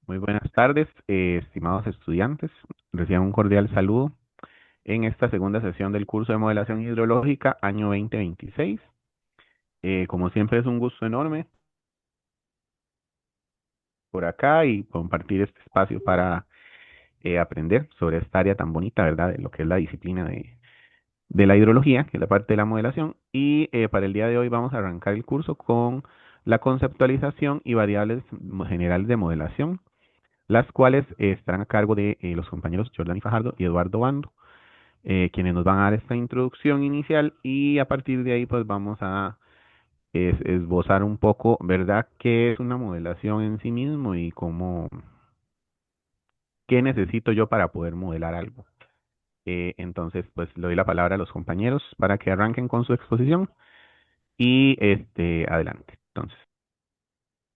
Muy buenas tardes, estimados estudiantes. Reciban un cordial saludo en esta segunda sesión del curso de modelación hidrológica año 2026. Como siempre es un gusto enorme por acá y compartir este espacio para aprender sobre esta área tan bonita, ¿verdad? De lo que es la disciplina de la hidrología, que es la parte de la modelación. Y para el día de hoy vamos a arrancar el curso con la conceptualización y variables generales de modelación, las cuales estarán a cargo de los compañeros Jordani Fajardo y Eduardo Bando, quienes nos van a dar esta introducción inicial y a partir de ahí pues vamos a esbozar un poco, ¿verdad?, qué es una modelación en sí mismo y cómo, qué necesito yo para poder modelar algo. Entonces, pues le doy la palabra a los compañeros para que arranquen con su exposición y adelante. Entonces,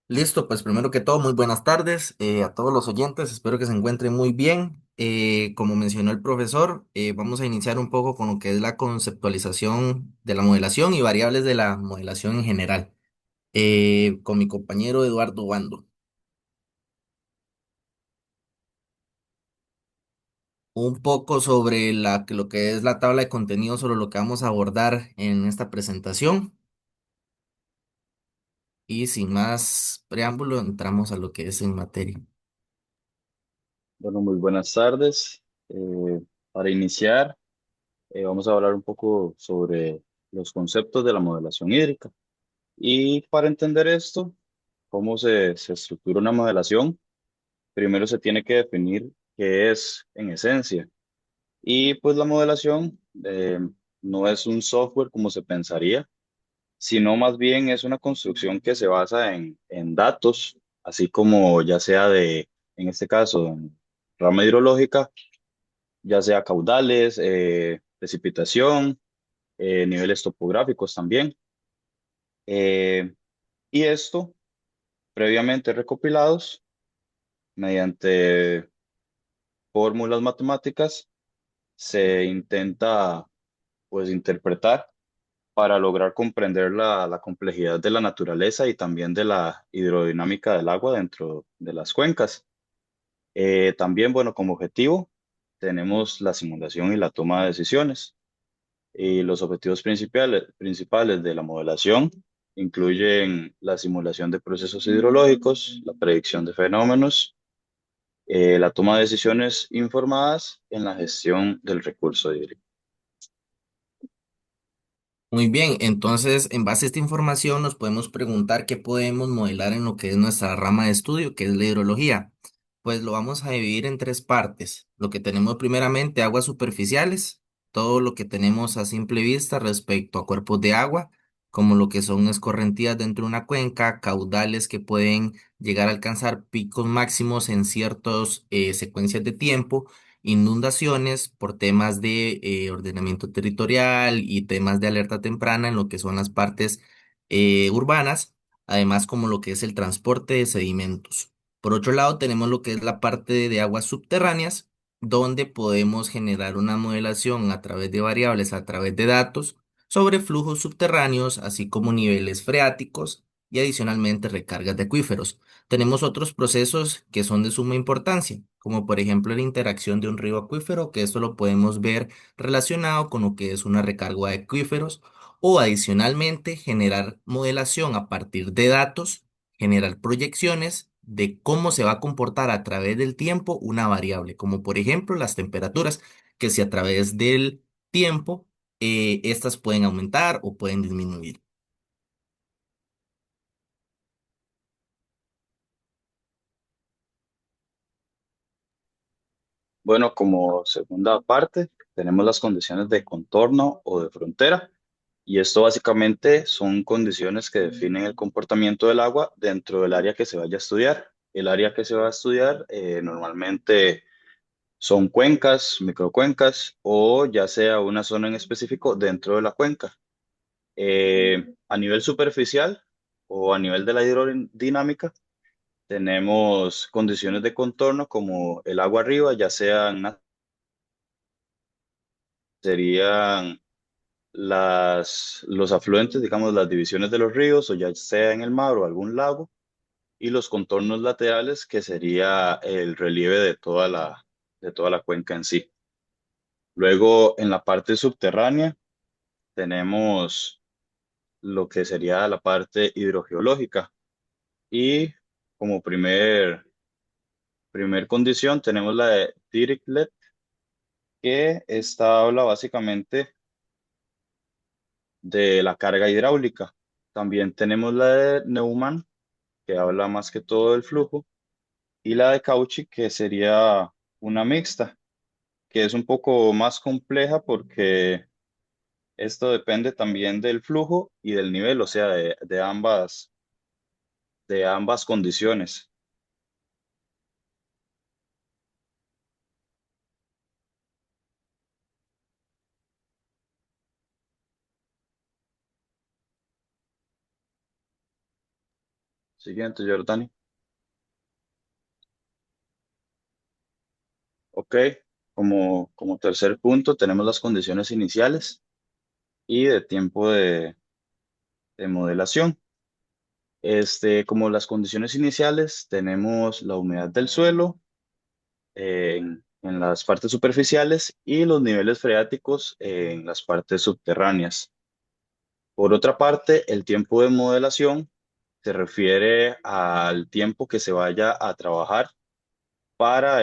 Listo, pues primero que todo, muy buenas tardes a todos los oyentes, espero que se encuentren muy bien. Como mencionó el profesor, vamos a iniciar un poco con lo que es la conceptualización de la modelación y variables de la modelación en general, con mi compañero Eduardo Bando. Un poco sobre lo que es la tabla de contenido, sobre lo que vamos a abordar en esta presentación y sin más preámbulo, entramos a lo que es en materia. Bueno, muy buenas tardes. Para iniciar, vamos a hablar un poco sobre los conceptos de la modelación hídrica. Y para entender esto, cómo se estructura una modelación, primero se tiene que definir qué es en esencia. Y pues la modelación no es un software como se pensaría, sino más bien es una construcción que se basa en datos, así como ya sea en este caso, en rama hidrológica, ya sea caudales, precipitación, niveles topográficos también. Eh, y esto previamente recopilados mediante fórmulas matemáticas se intenta pues interpretar para lograr comprender la complejidad de la naturaleza y también de la hidrodinámica del agua dentro de las cuencas. También, bueno, como objetivo tenemos la simulación y la toma de decisiones. Y los objetivos principales de la modelación incluyen la simulación de procesos hidrológicos, la predicción de fenómenos, la toma de decisiones informadas en la gestión del recurso hídrico. Muy bien, entonces en base a esta información nos podemos preguntar qué podemos modelar en lo que es nuestra rama de estudio, que es la hidrología. Pues lo vamos a dividir en tres partes. Lo que tenemos primeramente, aguas superficiales, todo lo que tenemos a simple vista respecto a cuerpos de agua, como lo que son escorrentías dentro de una cuenca, caudales que pueden llegar a alcanzar picos máximos en ciertas secuencias de tiempo, inundaciones por temas de ordenamiento territorial y temas de alerta temprana en lo que son las partes urbanas, además como lo que es el transporte de sedimentos. Por otro lado, tenemos lo que es la parte de aguas subterráneas, donde podemos generar una modelación a través de variables, a través de datos sobre flujos subterráneos, así como niveles freáticos y adicionalmente recargas de acuíferos. Tenemos otros procesos que son de suma importancia, como por ejemplo la interacción de un río acuífero, que esto lo podemos ver relacionado con lo que es una recarga de acuíferos, o adicionalmente generar modelación a partir de datos, generar proyecciones de cómo se va a comportar a través del tiempo una variable, como por ejemplo las temperaturas, que si a través del tiempo estas pueden aumentar o pueden disminuir. Bueno, como segunda parte, tenemos las condiciones de contorno o de frontera. Y esto básicamente son condiciones que definen el comportamiento del agua dentro del área que se vaya a estudiar. El área que se va a estudiar normalmente son cuencas, microcuencas o ya sea una zona en específico dentro de la cuenca. A nivel superficial o a nivel de la hidrodinámica, tenemos condiciones de contorno como el agua arriba, ya sean, serían los afluentes, digamos, las divisiones de los ríos o ya sea en el mar o algún lago. y los contornos laterales, que sería el relieve de toda la cuenca en sí. Luego, en la parte subterránea, tenemos lo que sería la parte hidrogeológica. Y como primer condición tenemos la de Dirichlet, que esta habla básicamente de la carga hidráulica. También tenemos la de Neumann, que habla más que todo del flujo, y la de Cauchy, que sería una mixta, que es un poco más compleja porque esto depende también del flujo y del nivel, o sea, de ambas condiciones. Siguiente, Jordani. Ok, como tercer punto tenemos las condiciones iniciales y de tiempo de modelación. Como las condiciones iniciales, tenemos la humedad del suelo en las partes superficiales y los niveles freáticos en las partes subterráneas. Por otra parte, el tiempo de modelación se refiere al tiempo que se vaya a trabajar para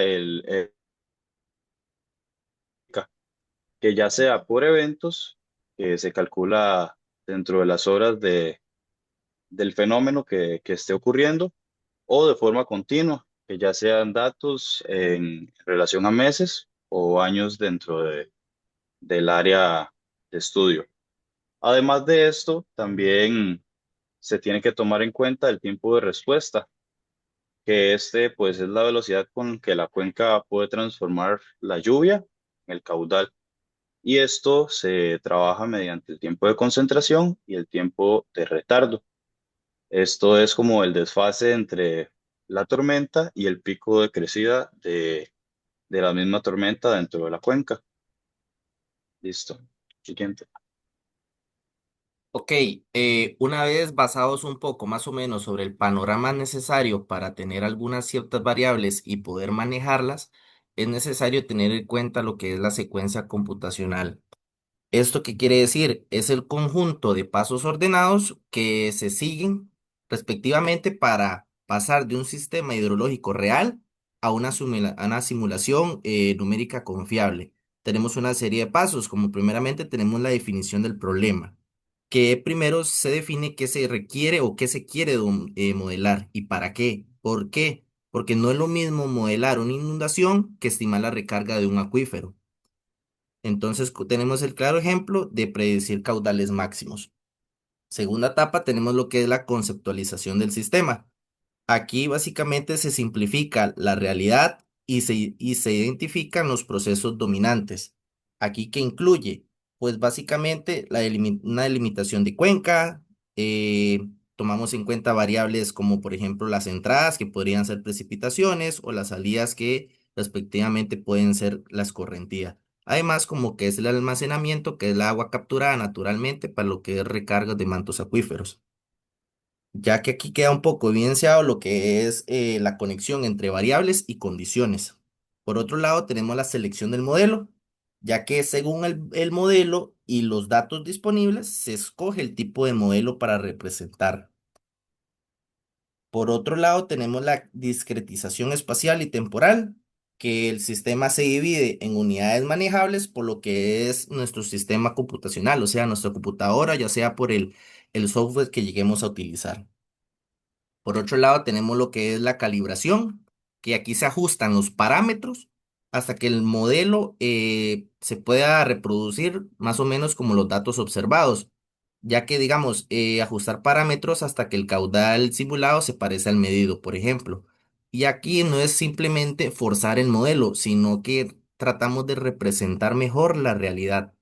que ya sea por eventos, que se calcula dentro de las horas del fenómeno que esté ocurriendo, o de forma continua, que ya sean datos en relación a meses o años dentro del área de estudio. Además de esto, también se tiene que tomar en cuenta el tiempo de respuesta, que pues es la velocidad con que la cuenca puede transformar la lluvia en el caudal. Y esto se trabaja mediante el tiempo de concentración y el tiempo de retardo. Esto es como el desfase entre la tormenta y el pico de crecida de la misma tormenta dentro de la cuenca. Listo. Siguiente. Ok, una vez basados un poco más o menos sobre el panorama necesario para tener algunas ciertas variables y poder manejarlas, es necesario tener en cuenta lo que es la secuencia computacional. ¿Esto qué quiere decir? Es el conjunto de pasos ordenados que se siguen respectivamente para pasar de un sistema hidrológico real a una simulación numérica confiable. Tenemos una serie de pasos, como primeramente tenemos la definición del problema, que primero se define qué se requiere o qué se quiere modelar y para qué. ¿Por qué? Porque no es lo mismo modelar una inundación que estimar la recarga de un acuífero. Entonces tenemos el claro ejemplo de predecir caudales máximos. Segunda etapa, tenemos lo que es la conceptualización del sistema. Aquí básicamente se simplifica la realidad y se identifican los procesos dominantes. Aquí que incluye, pues básicamente una delimitación de cuenca, tomamos en cuenta variables como por ejemplo las entradas que podrían ser precipitaciones o las salidas que respectivamente pueden ser la escorrentía. Además, como que es el almacenamiento, que es la agua capturada naturalmente para lo que es recarga de mantos acuíferos, ya que aquí queda un poco evidenciado lo que es la conexión entre variables y condiciones. Por otro lado, tenemos la selección del modelo, ya que según el modelo y los datos disponibles, se escoge el tipo de modelo para representar. Por otro lado, tenemos la discretización espacial y temporal, que el sistema se divide en unidades manejables por lo que es nuestro sistema computacional, o sea, nuestra computadora, ya sea por el software que lleguemos a utilizar. Por otro lado, tenemos lo que es la calibración, que aquí se ajustan los parámetros hasta que el modelo se pueda reproducir más o menos como los datos observados, ya que, digamos, ajustar parámetros hasta que el caudal simulado se parece al medido, por ejemplo. Y aquí no es simplemente forzar el modelo, sino que tratamos de representar mejor la realidad.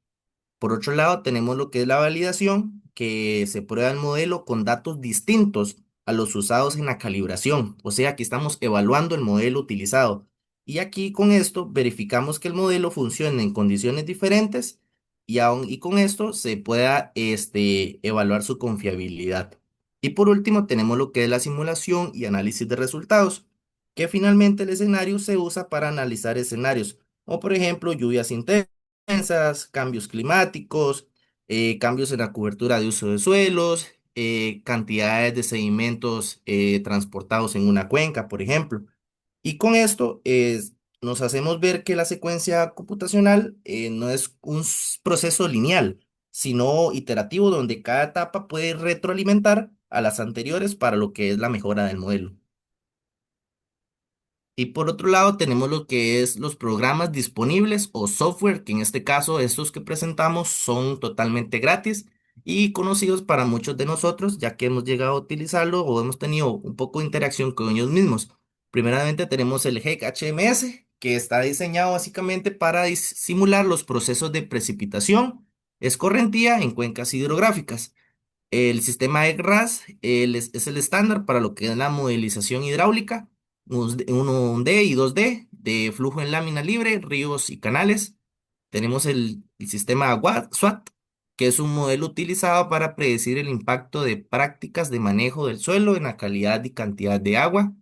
Por otro lado, tenemos lo que es la validación, que se prueba el modelo con datos distintos a los usados en la calibración. O sea, aquí estamos evaluando el modelo utilizado. Y aquí con esto verificamos que el modelo funciona en condiciones diferentes y con esto se pueda evaluar su confiabilidad. Y por último, tenemos lo que es la simulación y análisis de resultados, que finalmente el escenario se usa para analizar escenarios, como por ejemplo lluvias intensas, cambios climáticos, cambios en la cobertura de uso de suelos, cantidades de sedimentos transportados en una cuenca, por ejemplo. Y con esto nos hacemos ver que la secuencia computacional no es un proceso lineal, sino iterativo donde cada etapa puede retroalimentar a las anteriores para lo que es la mejora del modelo. Y por otro lado tenemos lo que es los programas disponibles o software, que en este caso estos que presentamos son totalmente gratis y conocidos para muchos de nosotros, ya que hemos llegado a utilizarlo o hemos tenido un poco de interacción con ellos mismos. Primeramente tenemos el HEC HMS, que está diseñado básicamente para simular los procesos de precipitación, escorrentía en cuencas hidrográficas. El sistema ECRAS es el estándar para lo que es la modelización hidráulica, un D y 2D de flujo en lámina libre, ríos y canales. Tenemos el sistema SWAT, que es un modelo utilizado para predecir el impacto de prácticas de manejo del suelo en la calidad y cantidad de agua.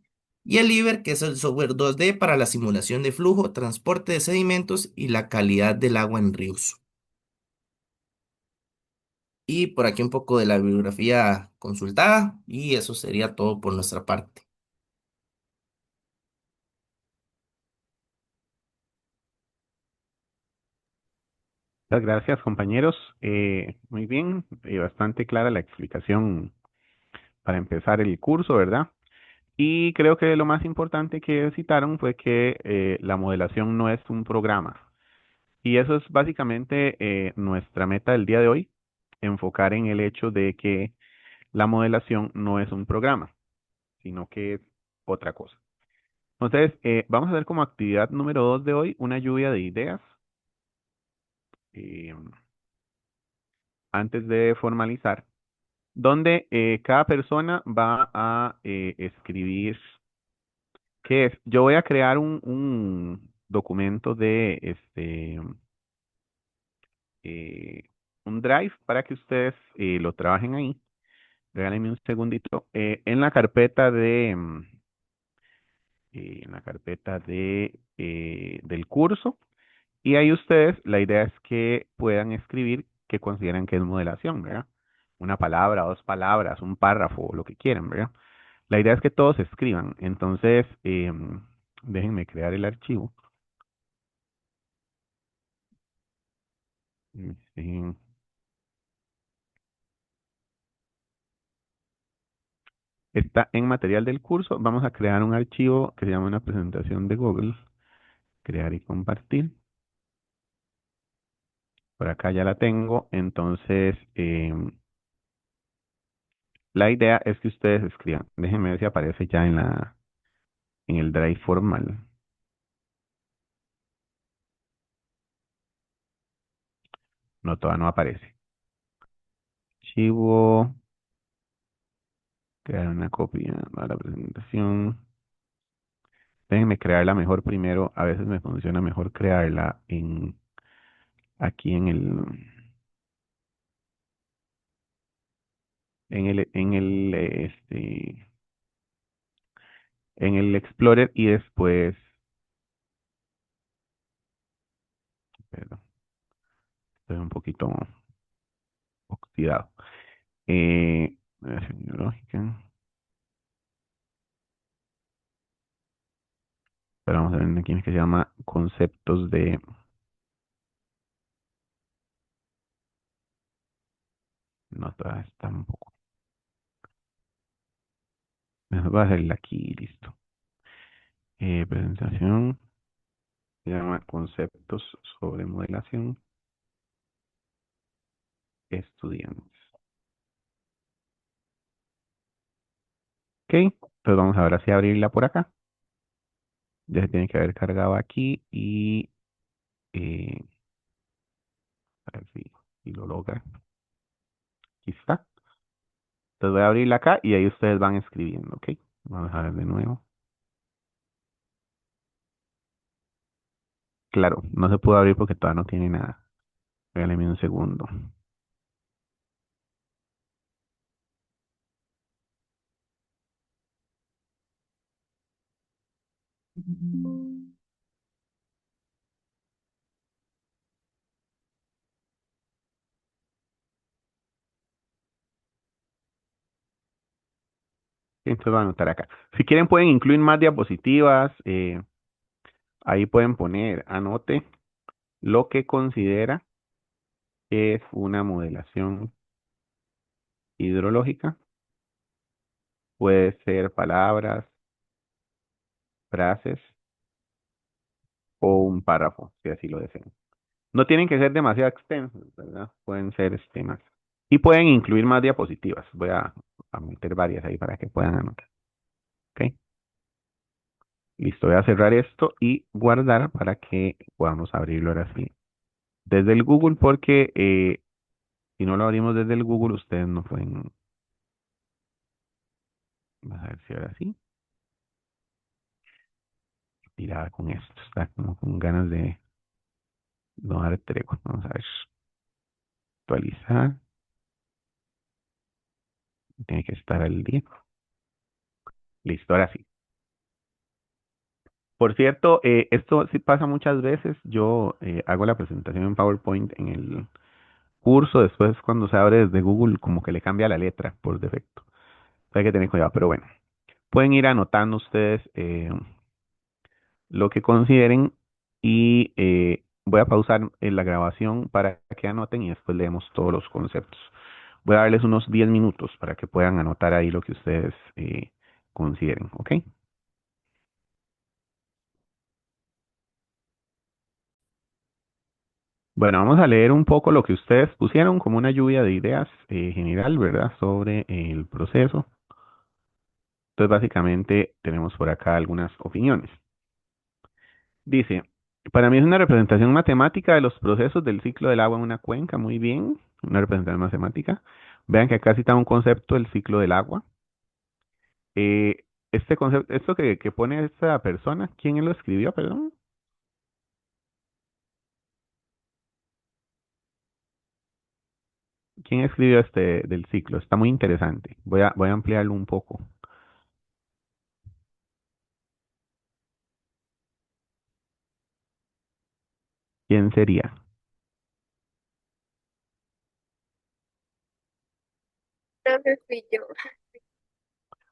Y el IBER, que es el software 2D para la simulación de flujo, transporte de sedimentos y la calidad del agua en ríos. Y por aquí un poco de la bibliografía consultada y eso sería todo por nuestra parte. Muchas gracias, compañeros. Muy bien, bastante clara la explicación para empezar el curso, ¿verdad? Y creo que lo más importante que citaron fue que la modelación no es un programa. Y eso es básicamente nuestra meta del día de hoy, enfocar en el hecho de que la modelación no es un programa, sino que es otra cosa. Entonces, vamos a hacer como actividad número 2 de hoy una lluvia de ideas. eh, Antes de formalizar, donde cada persona va a escribir qué es. Yo voy a crear un documento de eh, un drive para que ustedes lo trabajen ahí. Regálenme un segundito. En la carpeta del curso. Y ahí ustedes, la idea es que puedan escribir qué consideran que es modelación, ¿verdad? Una palabra, dos palabras, un párrafo, lo que quieran, ¿verdad? La idea es que todos escriban. Entonces, déjenme crear el archivo. Este, Está en material del curso. Vamos a crear un archivo que se llama una presentación de Google. Crear y compartir. Por acá ya la tengo. Entonces, la idea es que ustedes escriban. Déjenme ver si aparece ya en el drive formal. No, todavía no aparece. Archivo, crear una copia a la presentación. Déjenme crearla mejor primero. A veces me funciona mejor crearla aquí en el Explorer y después, perdón, estoy un poquito oxidado. Navegación biológica. Pero vamos a ver aquí que se llama conceptos de, no, todavía está un poco. Mejor va a hacerla aquí, listo. Presentación, se llama conceptos sobre modelación estudiantes. Ok, entonces vamos a ver si abrirla por acá. Ya se tiene que haber cargado aquí y eh, a ver si lo logra. Aquí está. Entonces voy a abrirla acá y ahí ustedes van escribiendo, ok. Vamos a ver de nuevo. Claro, no se pudo abrir porque todavía no tiene nada. Regáleme un segundo. Entonces voy a anotar acá. Si quieren pueden incluir más diapositivas. Ahí pueden poner, anote lo que considera es una modelación hidrológica. Puede ser palabras, frases o un párrafo, si así lo desean. No tienen que ser demasiado extensos, ¿verdad? Pueden ser más. Y pueden incluir más diapositivas. Voy a meter varias ahí para que puedan anotar. ¿Ok? Listo, voy a cerrar esto y guardar para que podamos abrirlo ahora sí desde el Google, porque si no lo abrimos desde el Google, ustedes no pueden. Vamos a ver si ahora sí. Tirada con esto. Está como con ganas de no dar tregua. Vamos a ver. Actualizar. Tiene que estar al día. Listo, ahora sí. Por cierto, esto sí pasa muchas veces. Yo hago la presentación en PowerPoint en el curso. Después, cuando se abre desde Google, como que le cambia la letra por defecto. Hay que tener cuidado, pero bueno. Pueden ir anotando ustedes lo que consideren y voy a pausar la grabación para que anoten y después leemos todos los conceptos. Voy a darles unos 10 minutos para que puedan anotar ahí lo que ustedes consideren, ¿ok? Bueno, vamos a leer un poco lo que ustedes pusieron como una lluvia de ideas general, ¿verdad? Sobre el proceso. Entonces, básicamente, tenemos por acá algunas opiniones. Dice, para mí es una representación matemática de los procesos del ciclo del agua en una cuenca, muy bien, una representación matemática. Vean que acá cita un concepto del ciclo del agua. Este concepto, esto que pone esta persona, ¿quién lo escribió, perdón? ¿Quién escribió este del ciclo? Está muy interesante. Voy a ampliarlo un poco. ¿Quién sería? Creo que fui yo.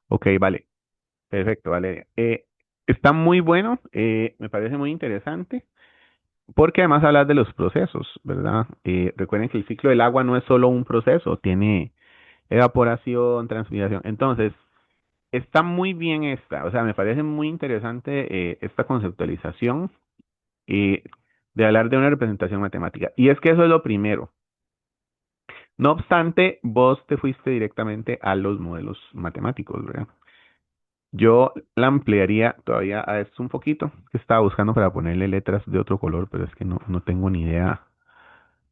Ok, vale, perfecto, vale. Está muy bueno, me parece muy interesante, porque además habla de los procesos, ¿verdad? Recuerden que el ciclo del agua no es solo un proceso, tiene evaporación, transpiración. Entonces, está muy bien esta, o sea, me parece muy interesante esta conceptualización eh, de hablar de una representación matemática. Y es que eso es lo primero. No obstante, vos te fuiste directamente a los modelos matemáticos, ¿verdad? Yo la ampliaría todavía a esto un poquito, que estaba buscando para ponerle letras de otro color, pero es que no tengo ni idea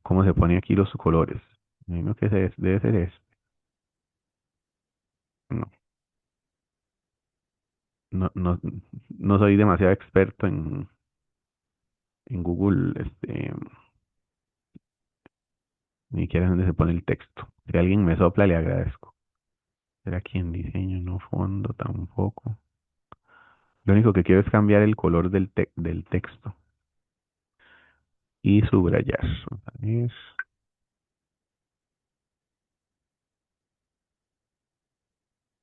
cómo se pone aquí los colores. Me imagino que debe ser este. No, no, no, no soy demasiado experto en Google, ni siquiera dónde se pone el texto. Si alguien me sopla, le agradezco. Era aquí en diseño, no fondo tampoco. Lo único que quiero es cambiar el color del texto y subrayar. Vamos a ver.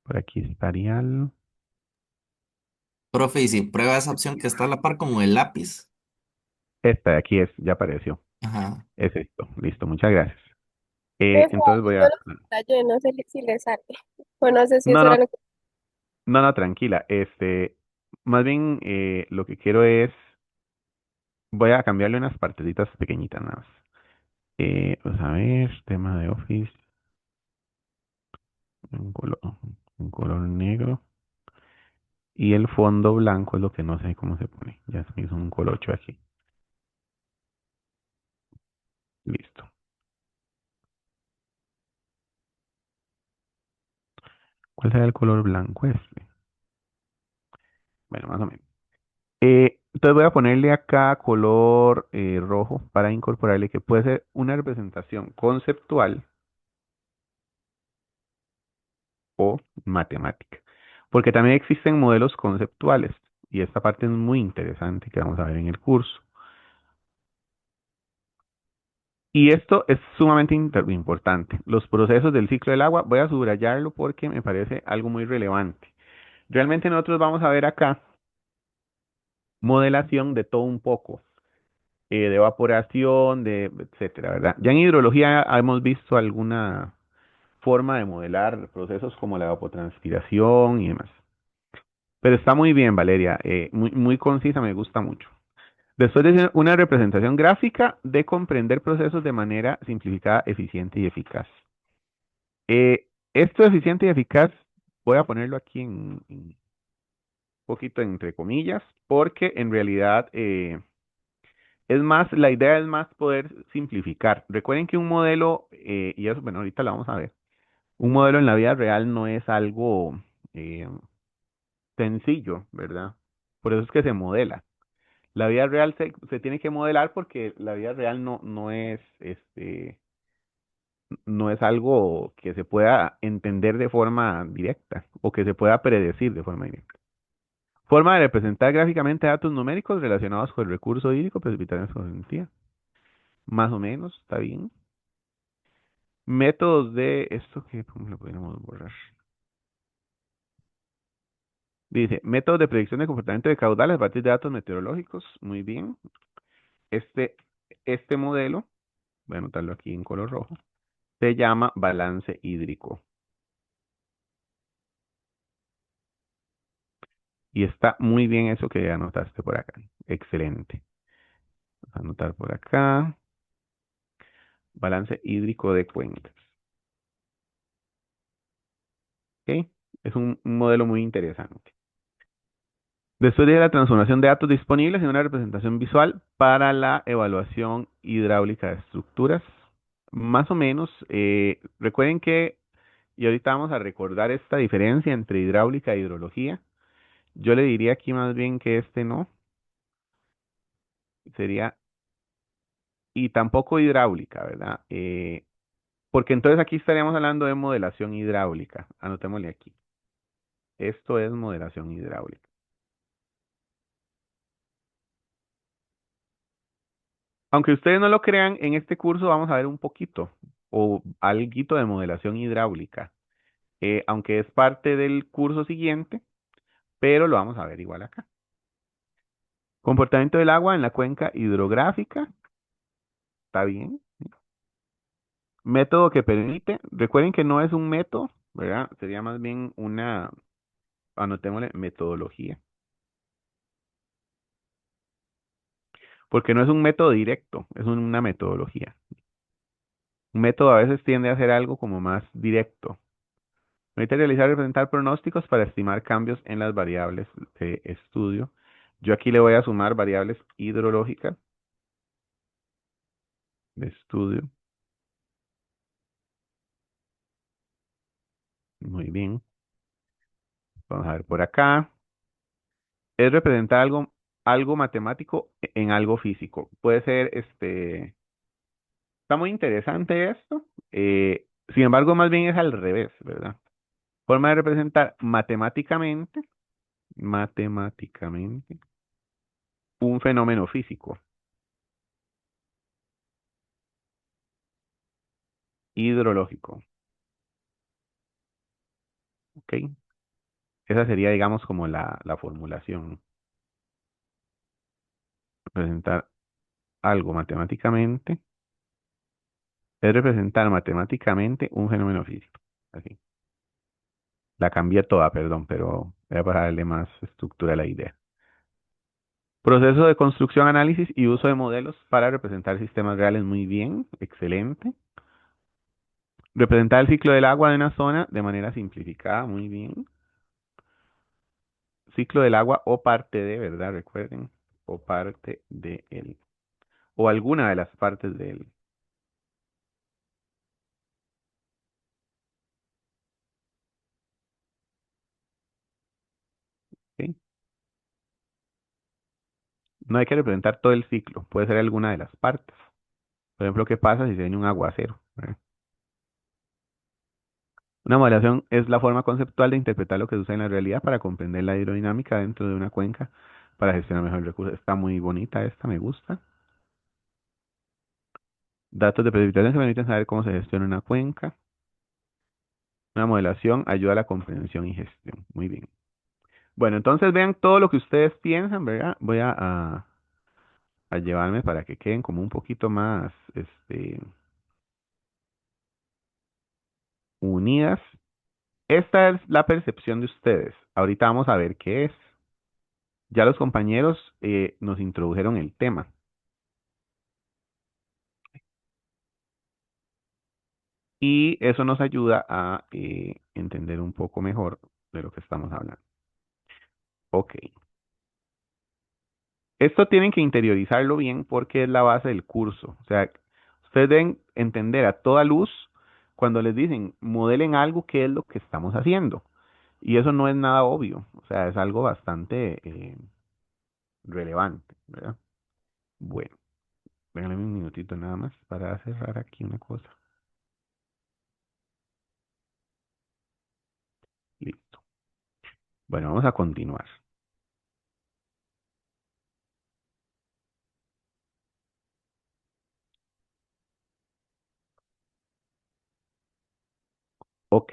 Por aquí está Arial. Profe, y si prueba esa opción que está a la par como el lápiz. Esta de aquí ya apareció. Ajá. Es esto. Listo, muchas gracias. Pues Entonces ahí voy yo a... lo yo no sé si le sale. O no sé si No, eso era no, lo que... no, tranquila. Más bien lo que quiero es, voy a cambiarle unas partecitas pequeñitas nada más. Vamos a ver, tema de Office, un color negro. Y el fondo blanco es lo que no sé cómo se pone. Ya se me hizo un colocho aquí. Listo. ¿Cuál será el color blanco este? Bueno, más o menos. Entonces voy a ponerle acá color rojo para incorporarle que puede ser una representación conceptual o matemática. Porque también existen modelos conceptuales. Y esta parte es muy interesante que vamos a ver en el curso. Y esto es sumamente importante. Los procesos del ciclo del agua, voy a subrayarlo porque me parece algo muy relevante. Realmente nosotros vamos a ver acá modelación de todo un poco, de evaporación, de etcétera, ¿verdad? Ya en hidrología hemos visto alguna forma de modelar procesos como la evapotranspiración y demás. Pero está muy bien, Valeria, muy concisa, me gusta mucho. Después de una representación gráfica de comprender procesos de manera simplificada, eficiente y eficaz. Esto eficiente y eficaz, voy a ponerlo aquí en un poquito entre comillas, porque en realidad es más, la idea es más poder simplificar. Recuerden que un modelo, y eso, bueno, ahorita lo vamos a ver, un modelo en la vida real no es algo sencillo, ¿verdad? Por eso es que se modela. La vida real se tiene que modelar porque la vida real no es, no es algo que se pueda entender de forma directa o que se pueda predecir de forma directa. Forma de representar gráficamente datos numéricos relacionados con el recurso hídrico, precipitaciones con energía. Más o menos, está bien. Métodos de esto que ¿cómo lo podríamos borrar? Dice, métodos de predicción de comportamiento de caudales a partir de datos meteorológicos. Muy bien. Este, este modelo, voy a anotarlo aquí en color rojo, se llama balance hídrico. Y está muy bien eso que anotaste por acá. Excelente. Vamos a anotar por acá. Balance hídrico de cuencas. ¿Ok? Es un modelo muy interesante. Después de la transformación de datos disponibles en una representación visual para la evaluación hidráulica de estructuras. Más o menos, recuerden que, y ahorita vamos a recordar esta diferencia entre hidráulica e hidrología. Yo le diría aquí más bien que este no, sería, y tampoco hidráulica, ¿verdad? Porque entonces aquí estaríamos hablando de modelación hidráulica. Anotémosle aquí. Esto es modelación hidráulica. Aunque ustedes no lo crean, en este curso vamos a ver un poquito o alguito de modelación hidráulica, aunque es parte del curso siguiente, pero lo vamos a ver igual acá. Comportamiento del agua en la cuenca hidrográfica, está bien. Método que permite, recuerden que no es un método, ¿verdad? Sería más bien una, anotémosle, metodología, porque no es un método directo, es una metodología. Un método a veces tiende a ser algo como más directo. Permite realizar y representar pronósticos para estimar cambios en las variables de estudio. Yo aquí le voy a sumar variables hidrológicas de estudio. Muy bien. Vamos a ver por acá. Es representar algo matemático en algo físico. Puede ser, está muy interesante esto. Sin embargo, más bien es al revés, ¿verdad? Forma de representar matemáticamente, un fenómeno físico, hidrológico. ¿Ok? Esa sería, digamos, como la formulación. Representar algo matemáticamente es representar matemáticamente un fenómeno físico. Así. La cambié toda, perdón, pero voy a darle más estructura a la idea. Proceso de construcción, análisis y uso de modelos para representar sistemas reales. Muy bien, excelente. Representar el ciclo del agua de una zona de manera simplificada. Muy bien. Ciclo del agua o parte de, ¿verdad? Recuerden, o parte de él. O alguna de las partes de él. ¿Ok? No hay que representar todo el ciclo, puede ser alguna de las partes. Por ejemplo, ¿qué pasa si se viene un aguacero? ¿Verdad? Una modelación es la forma conceptual de interpretar lo que sucede en la realidad para comprender la hidrodinámica dentro de una cuenca para gestionar mejor el recurso. Está muy bonita esta, me gusta. Datos de precipitación que permiten saber cómo se gestiona una cuenca. Una modelación ayuda a la comprensión y gestión. Muy bien. Bueno, entonces vean todo lo que ustedes piensan, ¿verdad? Voy a llevarme para que queden como un poquito más unidas. Esta es la percepción de ustedes. Ahorita vamos a ver qué es. Ya los compañeros nos introdujeron el tema. Y eso nos ayuda a entender un poco mejor de lo que estamos hablando. Ok. Esto tienen que interiorizarlo bien porque es la base del curso. O sea, ustedes deben entender a toda luz cuando les dicen modelen algo, qué es lo que estamos haciendo. Y eso no es nada obvio. O sea, es algo bastante relevante, ¿verdad? Bueno, déjenme un minutito nada más para cerrar aquí una cosa. Listo. Bueno, vamos a continuar. Ok.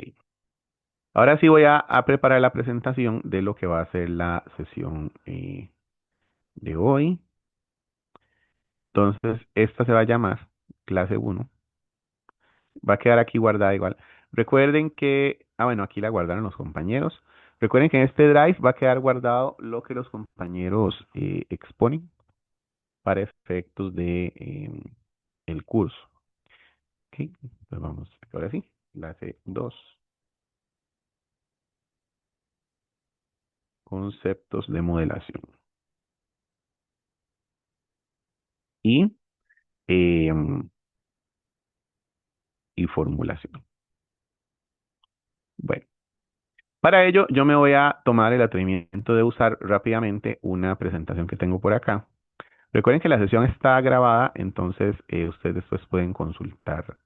Ahora sí voy a preparar la presentación de lo que va a ser la sesión de hoy. Entonces, esta se va a llamar clase uno. Va a quedar aquí guardada igual. Recuerden que, bueno, aquí la guardaron los compañeros. Recuerden que en este drive va a quedar guardado lo que los compañeros exponen para efectos de el curso. Ok, pues vamos, ahora sí, clase 2. Conceptos de modelación y, em, y formulación. Bueno, para ello yo me voy a tomar el atrevimiento de usar rápidamente una presentación que tengo por acá. Recuerden que la sesión está grabada, entonces ustedes después pueden consultar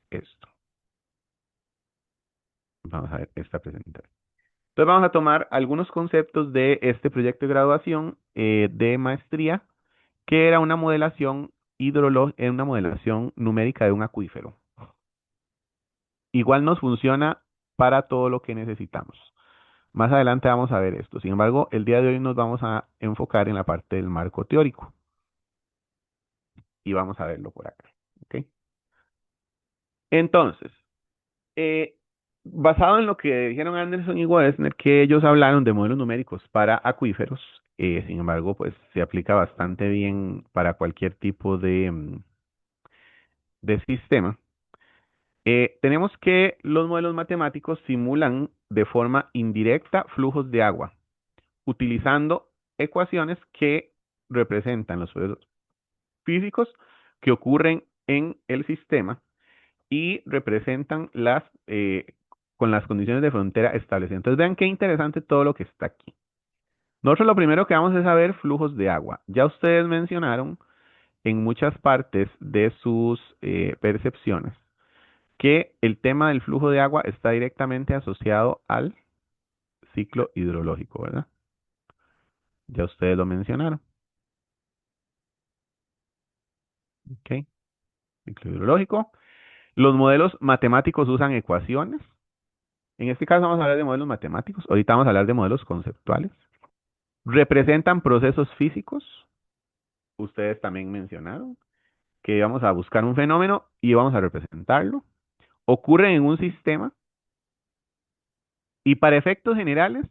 esto. Vamos a ver esta presentación. Entonces vamos a tomar algunos conceptos de este proyecto de graduación de maestría, que era una modelación una modelación numérica de un acuífero. Igual nos funciona para todo lo que necesitamos. Más adelante vamos a ver esto. Sin embargo, el día de hoy nos vamos a enfocar en la parte del marco teórico y vamos a verlo por acá. ¿Ok? Entonces, eh, basado en lo que dijeron Anderson y Wessner, que ellos hablaron de modelos numéricos para acuíferos, sin embargo, pues se aplica bastante bien para cualquier tipo de sistema. Tenemos que los modelos matemáticos simulan de forma indirecta flujos de agua, utilizando ecuaciones que representan los procesos físicos que ocurren en el sistema y representan con las condiciones de frontera establecidas. Entonces vean qué interesante todo lo que está aquí. Nosotros lo primero que vamos es a ver flujos de agua. Ya ustedes mencionaron en muchas partes de sus percepciones que el tema del flujo de agua está directamente asociado al ciclo hidrológico, ¿verdad? Ya ustedes lo mencionaron. ¿Ok? Ciclo hidrológico. Los modelos matemáticos usan ecuaciones. En este caso vamos a hablar de modelos matemáticos. Ahorita vamos a hablar de modelos conceptuales. Representan procesos físicos. Ustedes también mencionaron que vamos a buscar un fenómeno y vamos a representarlo. Ocurren en un sistema y para efectos generales,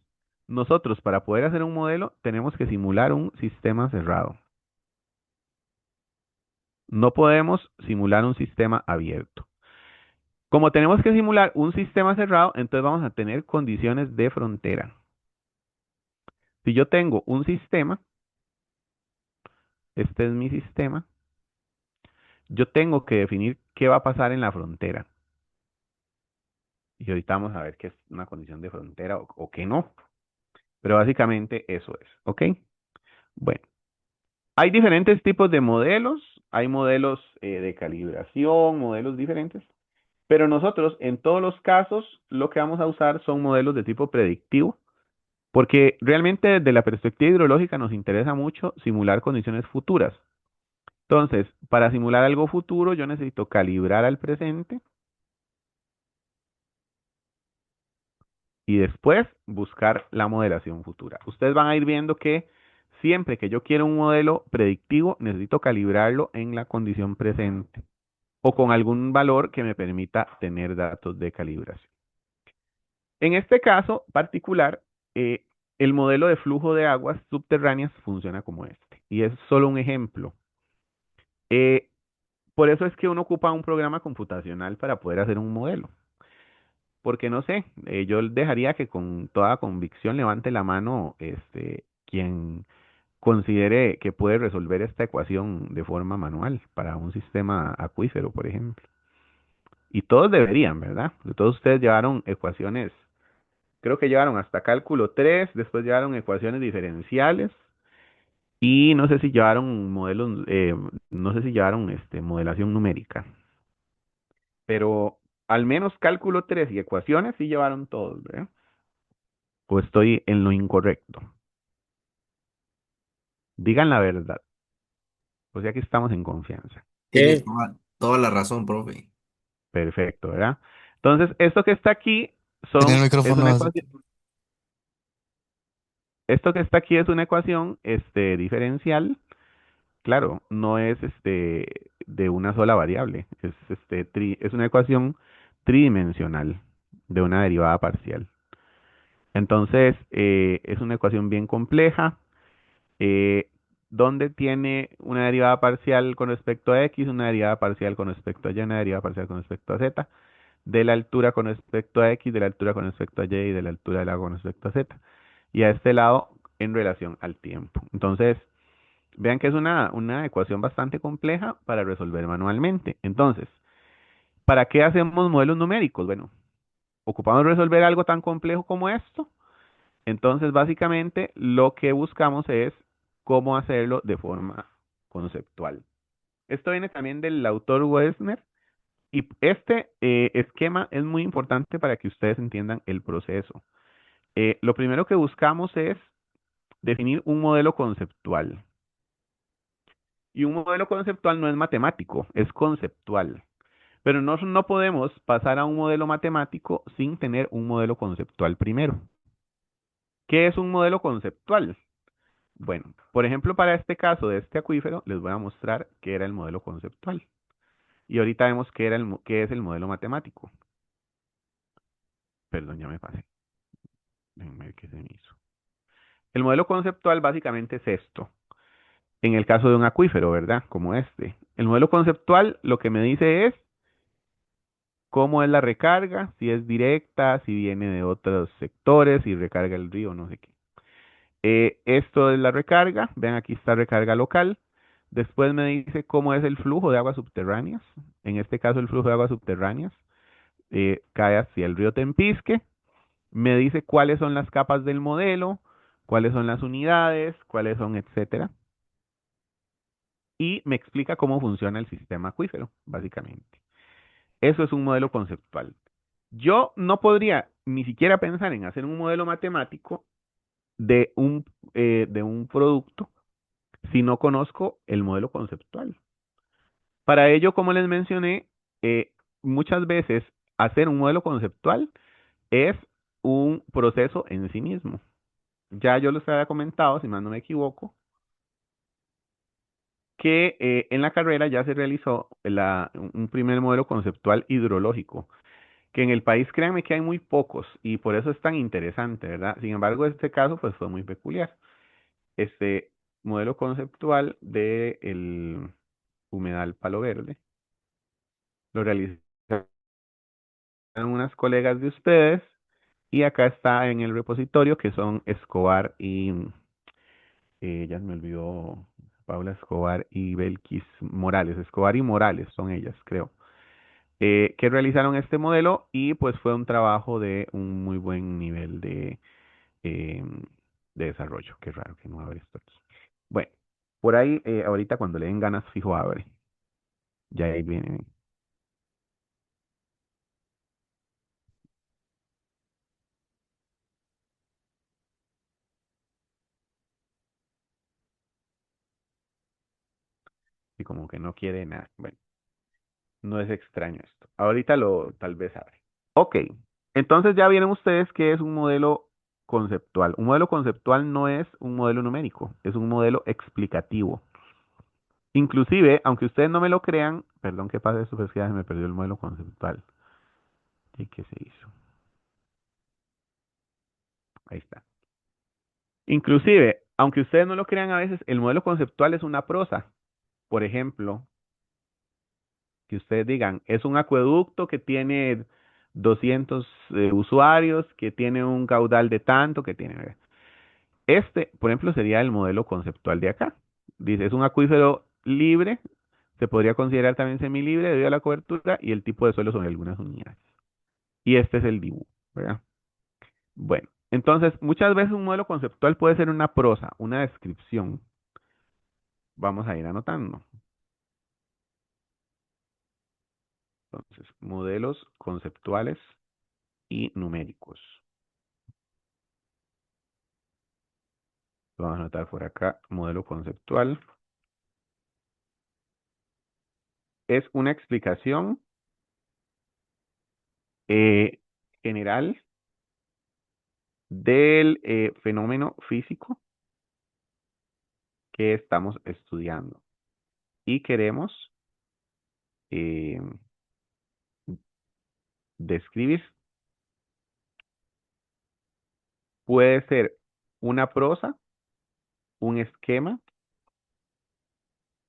nosotros para poder hacer un modelo tenemos que simular un sistema cerrado. No podemos simular un sistema abierto. Como tenemos que simular un sistema cerrado, entonces vamos a tener condiciones de frontera. Si yo tengo un sistema, este es mi sistema, yo tengo que definir qué va a pasar en la frontera. Y ahorita vamos a ver qué es una condición de frontera o qué no. Pero básicamente eso es, ¿ok? Bueno, hay diferentes tipos de modelos. Hay modelos de calibración, modelos diferentes. Pero nosotros, en todos los casos, lo que vamos a usar son modelos de tipo predictivo, porque realmente desde la perspectiva hidrológica nos interesa mucho simular condiciones futuras. Entonces, para simular algo futuro, yo necesito calibrar al presente y después buscar la modelación futura. Ustedes van a ir viendo que siempre que yo quiero un modelo predictivo, necesito calibrarlo en la condición presente o con algún valor que me permita tener datos de calibración. En este caso particular, el modelo de flujo de aguas subterráneas funciona como este. Y es solo un ejemplo. Eh, por eso es que uno ocupa un programa computacional para poder hacer un modelo. Porque no sé, yo dejaría que con toda convicción levante la mano quien considere que puede resolver esta ecuación de forma manual para un sistema acuífero, por ejemplo. Y todos deberían, ¿verdad? Todos ustedes llevaron ecuaciones, creo que llevaron hasta cálculo 3, después llevaron ecuaciones diferenciales y no sé si llevaron modelos, no sé si llevaron modelación numérica, pero al menos cálculo 3 y ecuaciones sí llevaron todos, ¿verdad? O estoy en lo incorrecto. Digan la verdad, o sea que estamos en confianza. Tiene ¿Qué? toda la razón, profe. Perfecto, ¿verdad? Entonces, esto que está aquí Tenía el es micrófono una así. ecuación, esto que está aquí es una ecuación diferencial. Claro, no es de una sola variable, es es una ecuación tridimensional de una derivada parcial. Entonces, es una ecuación bien compleja, eh, donde tiene una derivada parcial con respecto a x, una derivada parcial con respecto a y, una derivada parcial con respecto a z, de la altura con respecto a x, de la altura con respecto a y y de la altura del agua con respecto a z. Y a este lado en relación al tiempo. Entonces, vean que es una ecuación bastante compleja para resolver manualmente. Entonces, ¿para qué hacemos modelos numéricos? Bueno, ocupamos resolver algo tan complejo como esto. Entonces, básicamente, lo que buscamos es cómo hacerlo de forma conceptual. Esto viene también del autor Wessner. Y este esquema es muy importante para que ustedes entiendan el proceso. Lo primero que buscamos es definir un modelo conceptual. Y un modelo conceptual no es matemático, es conceptual. Pero no podemos pasar a un modelo matemático sin tener un modelo conceptual primero. ¿Qué es un modelo conceptual? Bueno, por ejemplo, para este caso de este acuífero, les voy a mostrar qué era el modelo conceptual. Y ahorita vemos qué es el modelo matemático. Perdón, ya me pasé. Déjenme ver qué se me hizo. El modelo conceptual básicamente es esto. En el caso de un acuífero, ¿verdad? Como este. El modelo conceptual lo que me dice es cómo es la recarga, si es directa, si viene de otros sectores, si recarga el río, no sé qué. Esto es la recarga, vean aquí está recarga local. Después me dice cómo es el flujo de aguas subterráneas. En este caso el flujo de aguas subterráneas cae hacia el río Tempisque. Me dice cuáles son las capas del modelo, cuáles son las unidades, cuáles son, etcétera. Y me explica cómo funciona el sistema acuífero, básicamente. Eso es un modelo conceptual. Yo no podría ni siquiera pensar en hacer un modelo matemático de un producto si no conozco el modelo conceptual. Para ello, como les mencioné, muchas veces hacer un modelo conceptual es un proceso en sí mismo. Ya yo les había comentado, si más no me equivoco, que en la carrera ya se realizó un primer modelo conceptual hidrológico, que en el país créanme que hay muy pocos y por eso es tan interesante, ¿verdad? Sin embargo, este caso pues fue muy peculiar. Este modelo conceptual de el humedal Palo Verde lo realizaron unas colegas de ustedes y acá está en el repositorio que son Escobar y ya me olvidó Paula Escobar y Belkis Morales. Escobar y Morales son ellas, creo. Que realizaron este modelo y pues fue un trabajo de un muy buen nivel eh, de desarrollo. Qué raro que no abre esto aquí. Bueno, por ahí ahorita cuando le den ganas fijo abre. Ya ahí viene. y como que no quiere nada. Bueno, no es extraño esto. Ahorita lo tal vez abre. Ok, entonces ya vieron ustedes que es un modelo conceptual. Un modelo conceptual no es un modelo numérico, es un modelo explicativo. Inclusive, aunque ustedes no me lo crean, perdón que pase esto, pero es que ya se me perdió el modelo conceptual. ¿Y qué se hizo? Ahí está. Inclusive, aunque ustedes no lo crean a veces, el modelo conceptual es una prosa. Por ejemplo, que ustedes digan, es un acueducto que tiene 200 usuarios, que tiene un caudal de tanto, que tiene... Este, por ejemplo, sería el modelo conceptual de acá. Dice, es un acuífero libre, se podría considerar también semilibre debido a la cobertura y el tipo de suelo sobre algunas unidades. Y este es el dibujo, ¿verdad? Bueno, entonces muchas veces un modelo conceptual puede ser una prosa, una descripción. Vamos a ir anotando. Entonces, modelos conceptuales y numéricos. Vamos a anotar por acá, modelo conceptual. Es una explicación eh, general del fenómeno físico que estamos estudiando. Y queremos eh, describir. Puede ser una prosa, un esquema,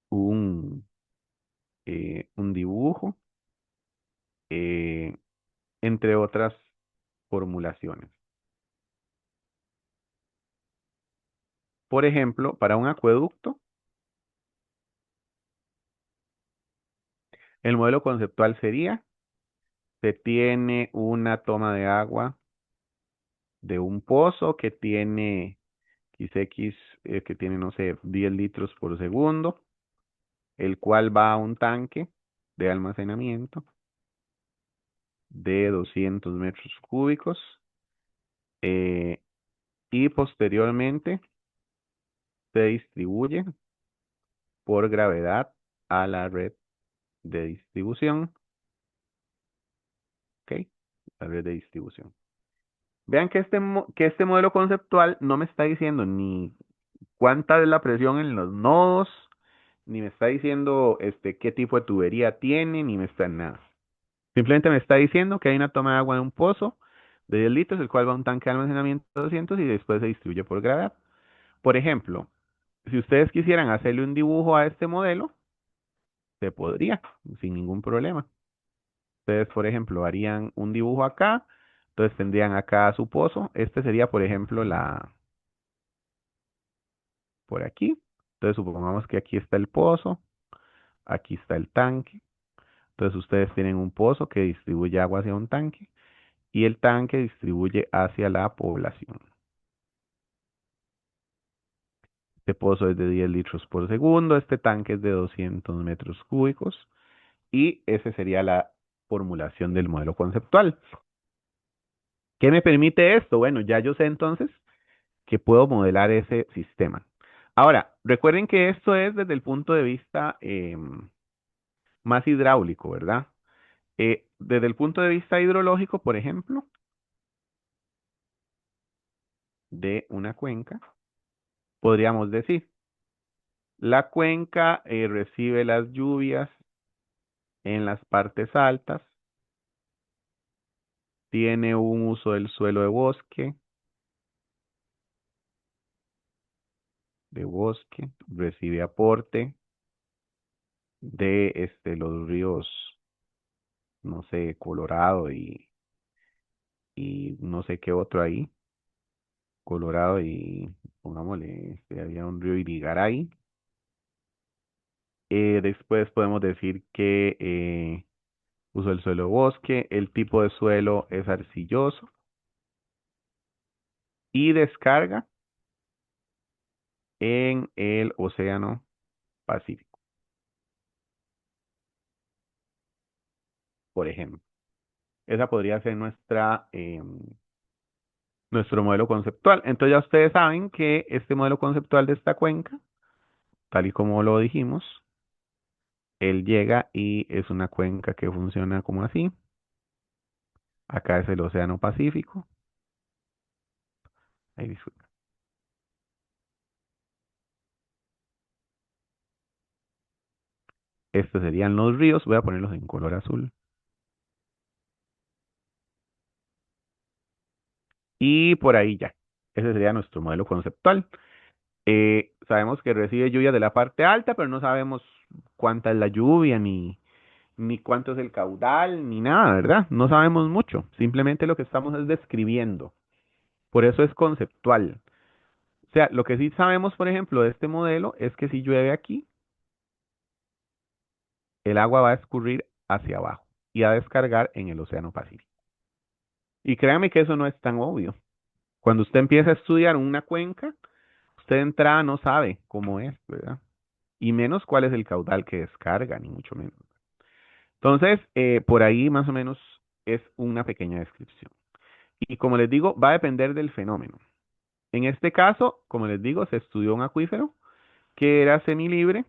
un, un dibujo, eh, entre otras formulaciones. Por ejemplo, para un acueducto, el modelo conceptual sería, se tiene una toma de agua de un pozo que tiene XX, que tiene, no sé, 10 litros por segundo, el cual va a un tanque de almacenamiento de 200 metros cúbicos eh, y posteriormente se distribuye por gravedad a la red de distribución. ¿Ok? La red de distribución. Vean que que este modelo conceptual no me está diciendo ni cuánta es la presión en los nodos, ni me está diciendo qué tipo de tubería tiene, ni me está nada. Simplemente me está diciendo que hay una toma de agua de un pozo de 10 litros, el cual va a un tanque de almacenamiento de 200 y después se distribuye por gravedad. Por ejemplo, si ustedes quisieran hacerle un dibujo a este modelo, se podría, sin ningún problema. Ustedes, por ejemplo, harían un dibujo acá, entonces tendrían acá su pozo. Este sería, por ejemplo, por aquí. Entonces supongamos que aquí está el pozo, aquí está el tanque. Entonces ustedes tienen un pozo que distribuye agua hacia un tanque y el tanque distribuye hacia la población. Este pozo es de 10 litros por segundo, este tanque es de 200 metros cúbicos y esa sería la formulación del modelo conceptual. ¿Qué me permite esto? Bueno, ya yo sé entonces que puedo modelar ese sistema. Ahora, recuerden que esto es desde el punto de vista más hidráulico, ¿verdad? Desde el punto de vista hidrológico, por ejemplo, de una cuenca, podríamos decir, la cuenca recibe las lluvias en las partes altas, tiene un uso del suelo de bosque, recibe aporte de los ríos, no sé, Colorado y no sé qué otro ahí, Colorado y pongámosle, había un río Irigaray. Después podemos decir que uso el suelo bosque, el tipo de suelo es arcilloso y descarga en el Océano Pacífico, por ejemplo. Esa podría ser nuestro modelo conceptual. Entonces ya ustedes saben que este modelo conceptual de esta cuenca, tal y como lo dijimos, él llega y es una cuenca que funciona como así. Acá es el Océano Pacífico. Ahí disculpa. Estos serían los ríos. Voy a ponerlos en color azul. Y por ahí ya. Ese sería nuestro modelo conceptual. Sabemos que recibe lluvia de la parte alta, pero no sabemos cuánta es la lluvia, ni cuánto es el caudal, ni nada, ¿verdad? No sabemos mucho. Simplemente lo que estamos es describiendo. Por eso es conceptual. O sea, lo que sí sabemos, por ejemplo, de este modelo es que si llueve aquí, el agua va a escurrir hacia abajo y a descargar en el Océano Pacífico. Y créame que eso no es tan obvio. Cuando usted empieza a estudiar una cuenca, usted de entrada no sabe cómo es, ¿verdad? Y menos cuál es el caudal que descarga, ni mucho menos. Entonces, por ahí más o menos es una pequeña descripción. Y como les digo, va a depender del fenómeno. En este caso, como les digo, se estudió un acuífero que era semilibre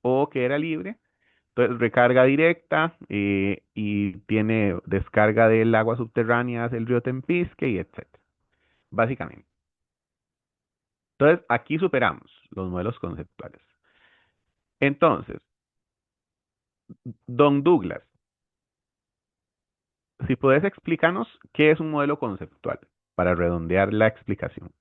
o que era libre. Entonces, recarga directa y tiene descarga del agua subterránea hacia el río Tempisque y etcétera. Básicamente. Entonces, aquí superamos los modelos conceptuales. Entonces, don Douglas, si puedes explicarnos qué es un modelo conceptual para redondear la explicación.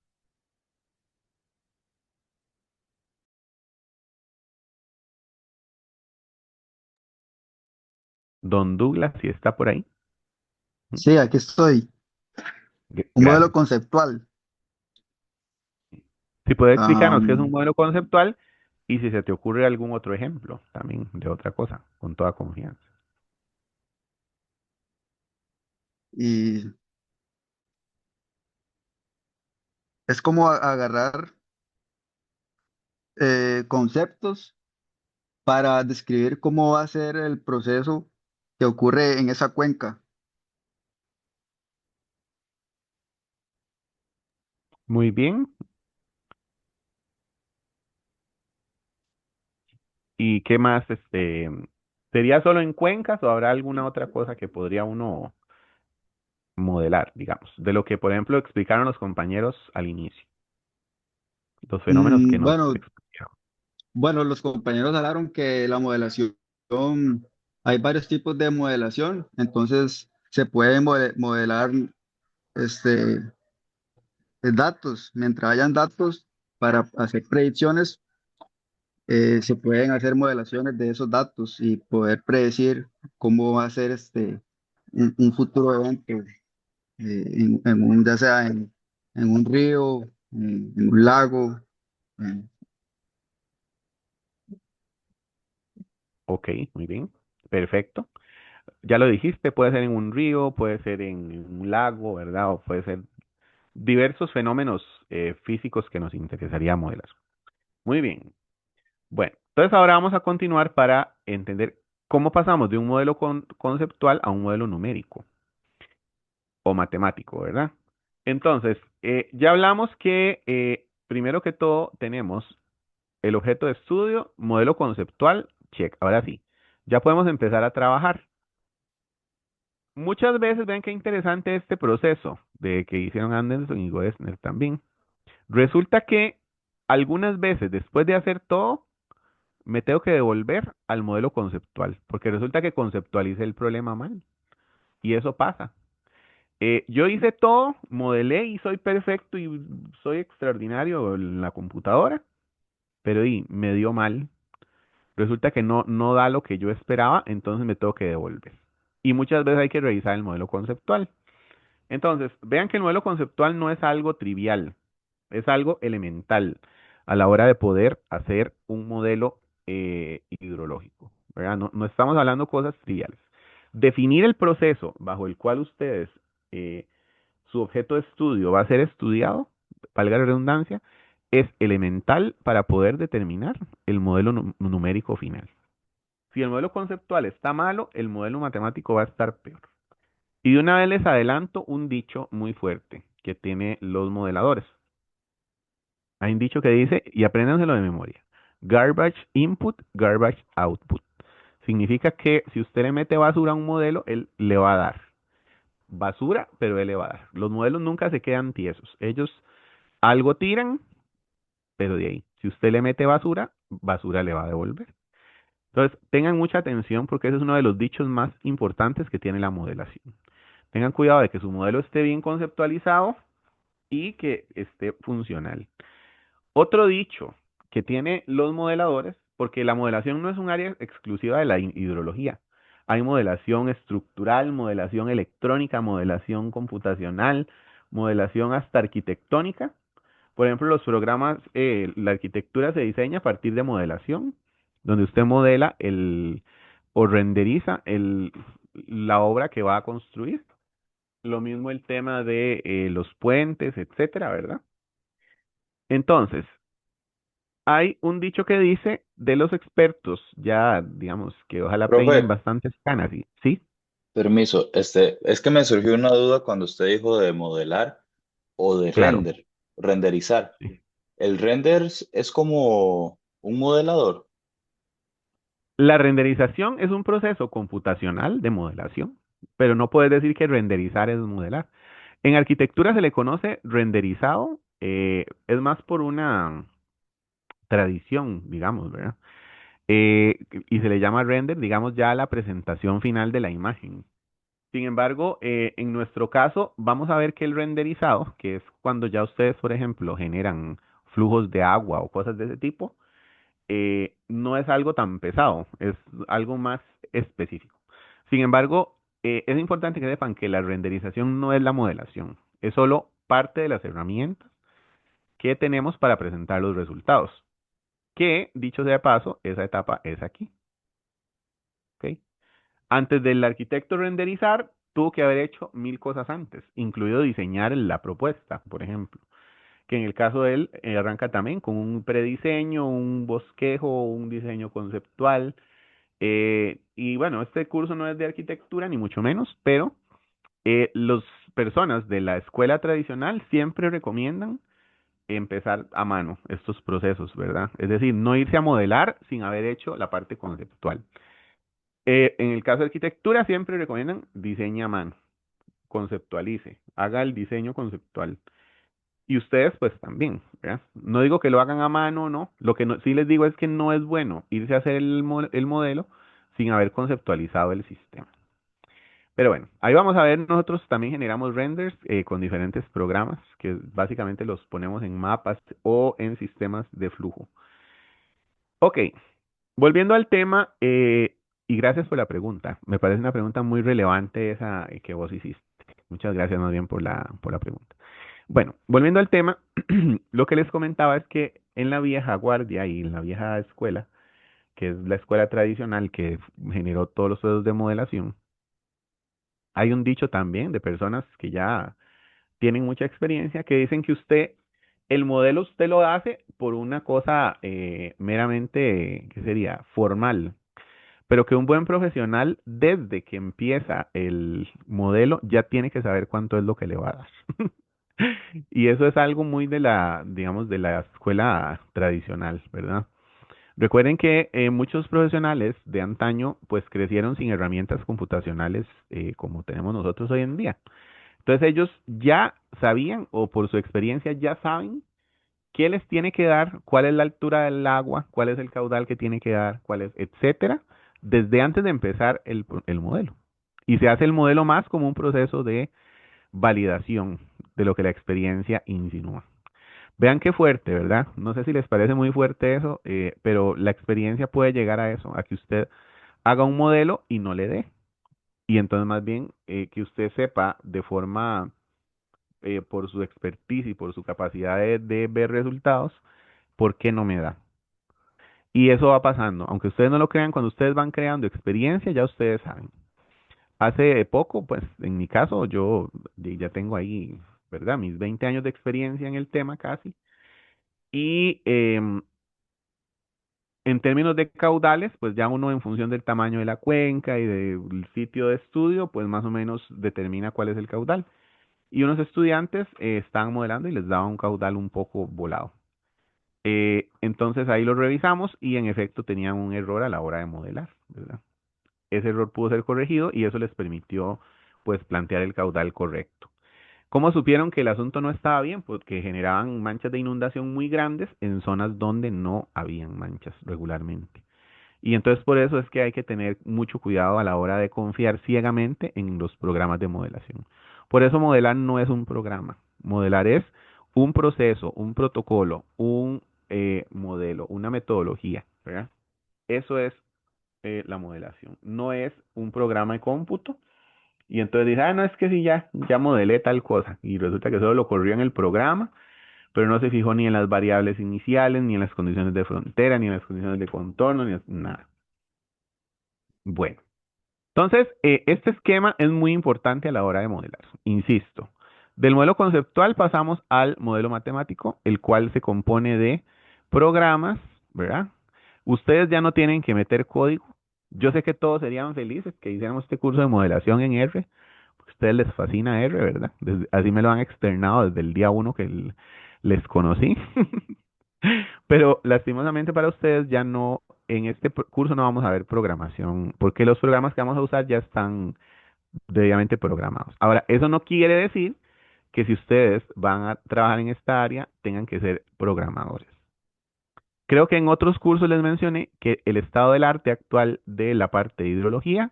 Don Douglas, si está por ahí. Sí, aquí estoy. Un modelo Gracias. conceptual. Si puedes explicarnos qué es un Am, modelo conceptual y si se te ocurre algún otro ejemplo también de otra cosa, con toda confianza. y es como agarrar conceptos para describir cómo va a ser el proceso que ocurre en esa cuenca. Muy bien. ¿Y qué más, sería solo en cuencas o habrá alguna otra cosa que podría uno modelar, digamos, de lo que, por ejemplo, explicaron los compañeros al inicio, los fenómenos que nos Bueno, explicaron? bueno, los compañeros hablaron que la modelación, hay varios tipos de modelación, entonces se pueden modelar este, datos. Mientras hayan datos para hacer predicciones, se pueden hacer modelaciones de esos datos y poder predecir cómo va a ser un futuro evento, ya sea en un río, en un lago. en- Ok, muy bien, perfecto. Ya lo dijiste, puede ser en un río, puede ser en un lago, ¿verdad? O puede ser diversos fenómenos físicos que nos interesaría modelar. Muy bien. Bueno, entonces ahora vamos a continuar para entender cómo pasamos de un modelo conceptual a un modelo numérico o matemático, ¿verdad? Entonces, ya hablamos que primero que todo tenemos el objeto de estudio, modelo conceptual, check. Ahora sí, ya podemos empezar a trabajar. Muchas veces ven qué interesante este proceso de que hicieron Anderson y Goesner también. Resulta que algunas veces después de hacer todo, me tengo que devolver al modelo conceptual, porque resulta que conceptualicé el problema mal. Y eso pasa. Yo hice todo, modelé y soy perfecto y soy extraordinario en la computadora, pero me dio mal. Resulta que no da lo que yo esperaba, entonces me tengo que devolver. Y muchas veces hay que revisar el modelo conceptual. Entonces, vean que el modelo conceptual no es algo trivial, es algo elemental a la hora de poder hacer un modelo hidrológico, ¿verdad? No estamos hablando cosas triviales. Definir el proceso bajo el cual ustedes, eh, su objeto de estudio va a ser estudiado, valga la redundancia, es elemental para poder determinar el modelo numérico final. Si el modelo conceptual está malo, el modelo matemático va a estar peor. Y de una vez les adelanto un dicho muy fuerte que tiene los modeladores. Hay un dicho que dice, y apréndanselo de memoria, garbage input, garbage output. Significa que si usted le mete basura a un modelo, él le va a dar basura, pero él le va a dar. Los modelos nunca se quedan tiesos. Ellos algo tiran, pero de ahí. Si usted le mete basura, basura le va a devolver. Entonces, tengan mucha atención porque ese es uno de los dichos más importantes que tiene la modelación. Tengan cuidado de que su modelo esté bien conceptualizado y que esté funcional. Otro dicho que tiene los modeladores, porque la modelación no es un área exclusiva de la hidrología. Hay modelación estructural, modelación electrónica, modelación computacional, modelación hasta arquitectónica. Por ejemplo, los programas, la arquitectura se diseña a partir de modelación, donde usted modela o renderiza la obra que va a construir. Lo mismo el tema de los puentes, etcétera, ¿verdad? Entonces, hay un dicho que dice de los expertos, ya digamos que ojalá peinen Profe, bastantes canas, ¿sí? permiso, es que me surgió una duda cuando usted dijo de modelar o de Claro. renderizar. Sí. ¿El render es como un modelador? La renderización es un proceso computacional de modelación, pero no puedes decir que renderizar es modelar. En arquitectura se le conoce renderizado, es más por una tradición, digamos, ¿verdad? Eh, y se le llama render, digamos, ya a la presentación final de la imagen. Sin embargo, en nuestro caso, vamos a ver que el renderizado, que es cuando ya ustedes, por ejemplo, generan flujos de agua o cosas de ese tipo, no es algo tan pesado, es algo más específico. Sin embargo, es importante que sepan que la renderización no es la modelación, es solo parte de las herramientas que tenemos para presentar los resultados. Que, dicho sea de paso, esa etapa es aquí. ¿Ok? Antes del arquitecto renderizar, tuvo que haber hecho mil cosas antes, incluido diseñar la propuesta, por ejemplo. Que en el caso de él arranca también con un prediseño, un bosquejo, un diseño conceptual. Y bueno, este curso no es de arquitectura, ni mucho menos, pero las personas de la escuela tradicional siempre recomiendan empezar a mano estos procesos, ¿verdad? Es decir, no irse a modelar sin haber hecho la parte conceptual. En el caso de arquitectura siempre recomiendan diseñe a mano, conceptualice, haga el diseño conceptual. Y ustedes pues también, ¿verdad? No digo que lo hagan a mano, no. Lo que sí les digo es que no es bueno irse a hacer el modelo sin haber conceptualizado el sistema. Pero bueno, ahí vamos a ver, nosotros también generamos renders con diferentes programas que básicamente los ponemos en mapas o en sistemas de flujo. Ok, volviendo al tema, y gracias por la pregunta. Me parece una pregunta muy relevante esa que vos hiciste. Muchas gracias más bien por la pregunta. Bueno, volviendo al tema, lo que les comentaba es que en la vieja guardia y en la vieja escuela, que es la escuela tradicional que generó todos los procesos de modelación, hay un dicho también de personas que ya tienen mucha experiencia que dicen que el modelo usted lo hace por una cosa meramente, ¿qué sería? Formal, pero que un buen profesional, desde que empieza el modelo, ya tiene que saber cuánto es lo que le va a dar. Y eso es algo muy de digamos, de la escuela tradicional, ¿verdad? Recuerden que muchos profesionales de antaño, pues crecieron sin herramientas computacionales como tenemos nosotros hoy en día. Entonces ellos ya sabían, o por su experiencia ya saben, qué les tiene que dar, cuál es la altura del agua, cuál es el caudal que tiene que dar, cuál es, etcétera, desde antes de empezar el modelo. Y se hace el modelo más como un proceso de validación de lo que la experiencia insinúa. Vean qué fuerte, ¿verdad? No sé si les parece muy fuerte eso, pero la experiencia puede llegar a eso, a que usted haga un modelo y no le dé. Y entonces más bien que usted sepa de forma, por su expertise y por su capacidad de ver resultados, por qué no me da. Y eso va pasando. Aunque ustedes no lo crean, cuando ustedes van creando experiencia, ya ustedes saben. Hace poco, pues en mi caso, yo ya tengo ahí, ¿verdad? Mis 20 años de experiencia en el tema casi. Y en términos de caudales, pues ya uno en función del tamaño de la cuenca y del sitio de estudio, pues más o menos determina cuál es el caudal. Y unos estudiantes estaban modelando y les daba un caudal un poco volado. Entonces ahí lo revisamos y en efecto tenían un error a la hora de modelar, ¿verdad? ese error pudo ser corregido y eso les permitió pues plantear el caudal correcto. ¿Cómo supieron que el asunto no estaba bien? Porque generaban manchas de inundación muy grandes en zonas donde no habían manchas regularmente. Y entonces por eso es que hay que tener mucho cuidado a la hora de confiar ciegamente en los programas de modelación. Por eso modelar no es un programa. Modelar es un proceso, un protocolo, un modelo, una metodología, ¿verdad? Eso es la modelación. No es un programa de cómputo. Y entonces dice, no, es que sí, ya modelé tal cosa. Y resulta que solo lo corrió en el programa, pero no se fijó ni en las variables iniciales, ni en las condiciones de frontera, ni en las condiciones de contorno, ni nada. Bueno, entonces, este esquema es muy importante a la hora de modelar. Insisto, del modelo conceptual pasamos al modelo matemático, el cual se compone de programas, ¿verdad? Ustedes ya no tienen que meter código. Yo sé que todos serían felices que hiciéramos este curso de modelación en R, porque a ustedes les fascina R, ¿verdad? Así me lo han externado desde el día uno que les conocí. Pero lastimosamente para ustedes ya no, en este curso no vamos a ver programación, porque los programas que vamos a usar ya están debidamente programados. Ahora, eso no quiere decir que si ustedes van a trabajar en esta área tengan que ser programadores. Creo que en otros cursos les mencioné que el estado del arte actual de la parte de hidrología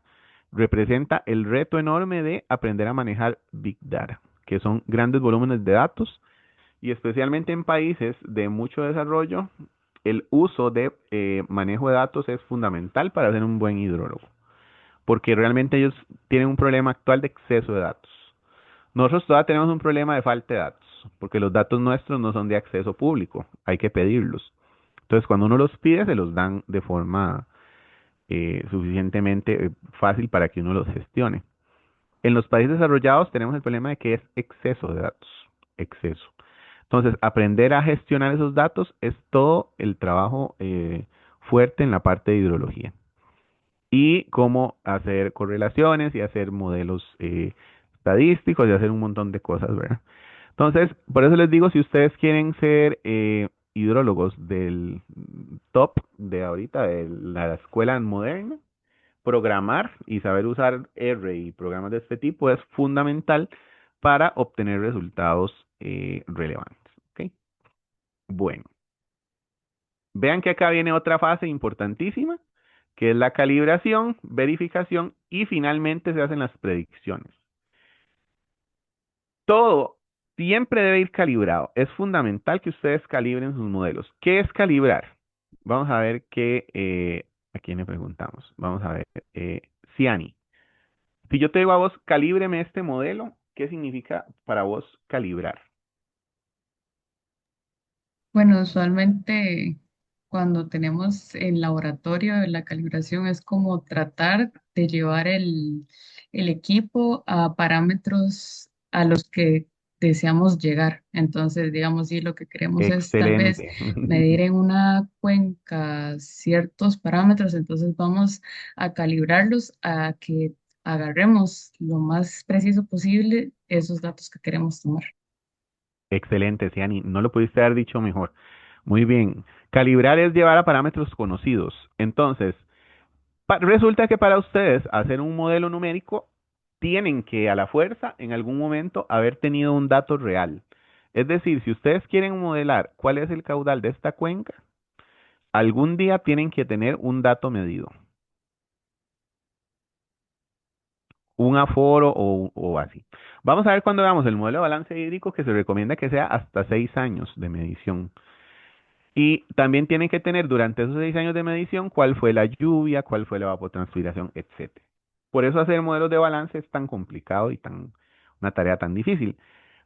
representa el reto enorme de aprender a manejar Big Data, que son grandes volúmenes de datos y especialmente en países de mucho desarrollo, el uso de manejo de datos es fundamental para ser un buen hidrólogo, porque realmente ellos tienen un problema actual de exceso de datos. Nosotros todavía tenemos un problema de falta de datos, porque los datos nuestros no son de acceso público, hay que pedirlos. Entonces, cuando uno los pide, se los dan de forma suficientemente fácil para que uno los gestione. En los países desarrollados tenemos el problema de que es exceso de datos, exceso. Entonces, aprender a gestionar esos datos es todo el trabajo fuerte en la parte de hidrología. Y cómo hacer correlaciones y hacer modelos estadísticos y hacer un montón de cosas, ¿verdad? Entonces, por eso les digo, si ustedes quieren ser hidrólogos del top de ahorita, de la escuela moderna, programar y saber usar R y programas de este tipo es fundamental para obtener resultados relevantes. ¿Ok? Bueno, vean que acá viene otra fase importantísima, que es la calibración, verificación y finalmente se hacen las predicciones. Todo siempre debe ir calibrado. Es fundamental que ustedes calibren sus modelos. ¿Qué es calibrar? Vamos a ver ¿a quién le preguntamos? Vamos a ver, Ciani. Si yo te digo a vos, calíbreme este modelo, ¿qué significa para vos calibrar? Bueno, usualmente cuando tenemos el laboratorio de la calibración es como tratar de llevar el equipo a parámetros a los que deseamos llegar. Entonces, digamos, si lo que queremos es tal vez Excelente. medir en una cuenca ciertos parámetros, entonces vamos a calibrarlos a que agarremos lo más preciso posible esos datos que queremos tomar. Excelente, Ciani. No lo pudiste haber dicho mejor. Muy bien. Calibrar es llevar a parámetros conocidos. Entonces, resulta que para ustedes hacer un modelo numérico tienen que a la fuerza en algún momento haber tenido un dato real. Es decir, si ustedes quieren modelar cuál es el caudal de esta cuenca, algún día tienen que tener un dato medido, un aforo o así. Vamos a ver cuando veamos el modelo de balance hídrico que se recomienda que sea hasta 6 años de medición. Y también tienen que tener durante esos 6 años de medición cuál fue la lluvia, cuál fue la evapotranspiración, etcétera. Por eso hacer modelos de balance es tan complicado y una tarea tan difícil.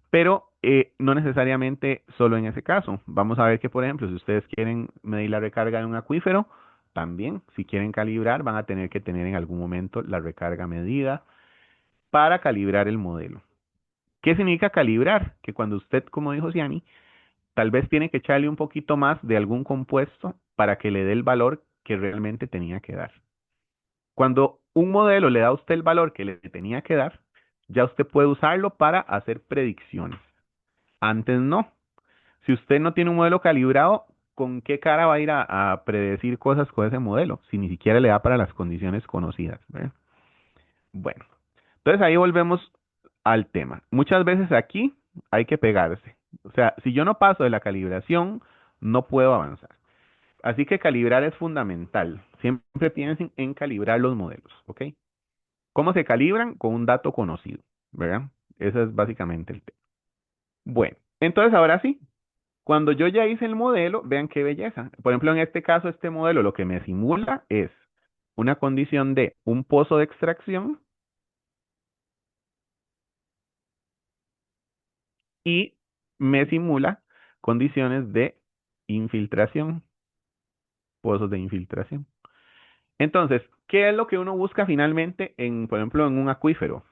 Pero no necesariamente solo en ese caso. Vamos a ver que, por ejemplo, si ustedes quieren medir la recarga de un acuífero, también, si quieren calibrar, van a tener que tener en algún momento la recarga medida para calibrar el modelo. ¿Qué significa calibrar? Que cuando usted, como dijo Ciani, tal vez tiene que echarle un poquito más de algún compuesto para que le dé el valor que realmente tenía que dar. Cuando un modelo le da a usted el valor que le tenía que dar, ya usted puede usarlo para hacer predicciones. Antes no. Si usted no tiene un modelo calibrado, con qué cara va a ir a predecir cosas con ese modelo, si ni siquiera le da para las condiciones conocidas, ¿verdad? Bueno, entonces ahí volvemos al tema. Muchas veces aquí hay que pegarse. O sea, si yo no paso de la calibración, no puedo avanzar. Así que calibrar es fundamental. Siempre piensen en calibrar los modelos, ¿ok? ¿Cómo se calibran? Con un dato conocido, ¿verdad? Ese es básicamente el tema. Bueno, entonces ahora sí, cuando yo ya hice el modelo, vean qué belleza. Por ejemplo, en este caso, este modelo lo que me simula es una condición de un pozo de extracción y me simula condiciones de infiltración, pozos de infiltración. Entonces, ¿qué es lo que uno busca finalmente en, por ejemplo, en un acuífero?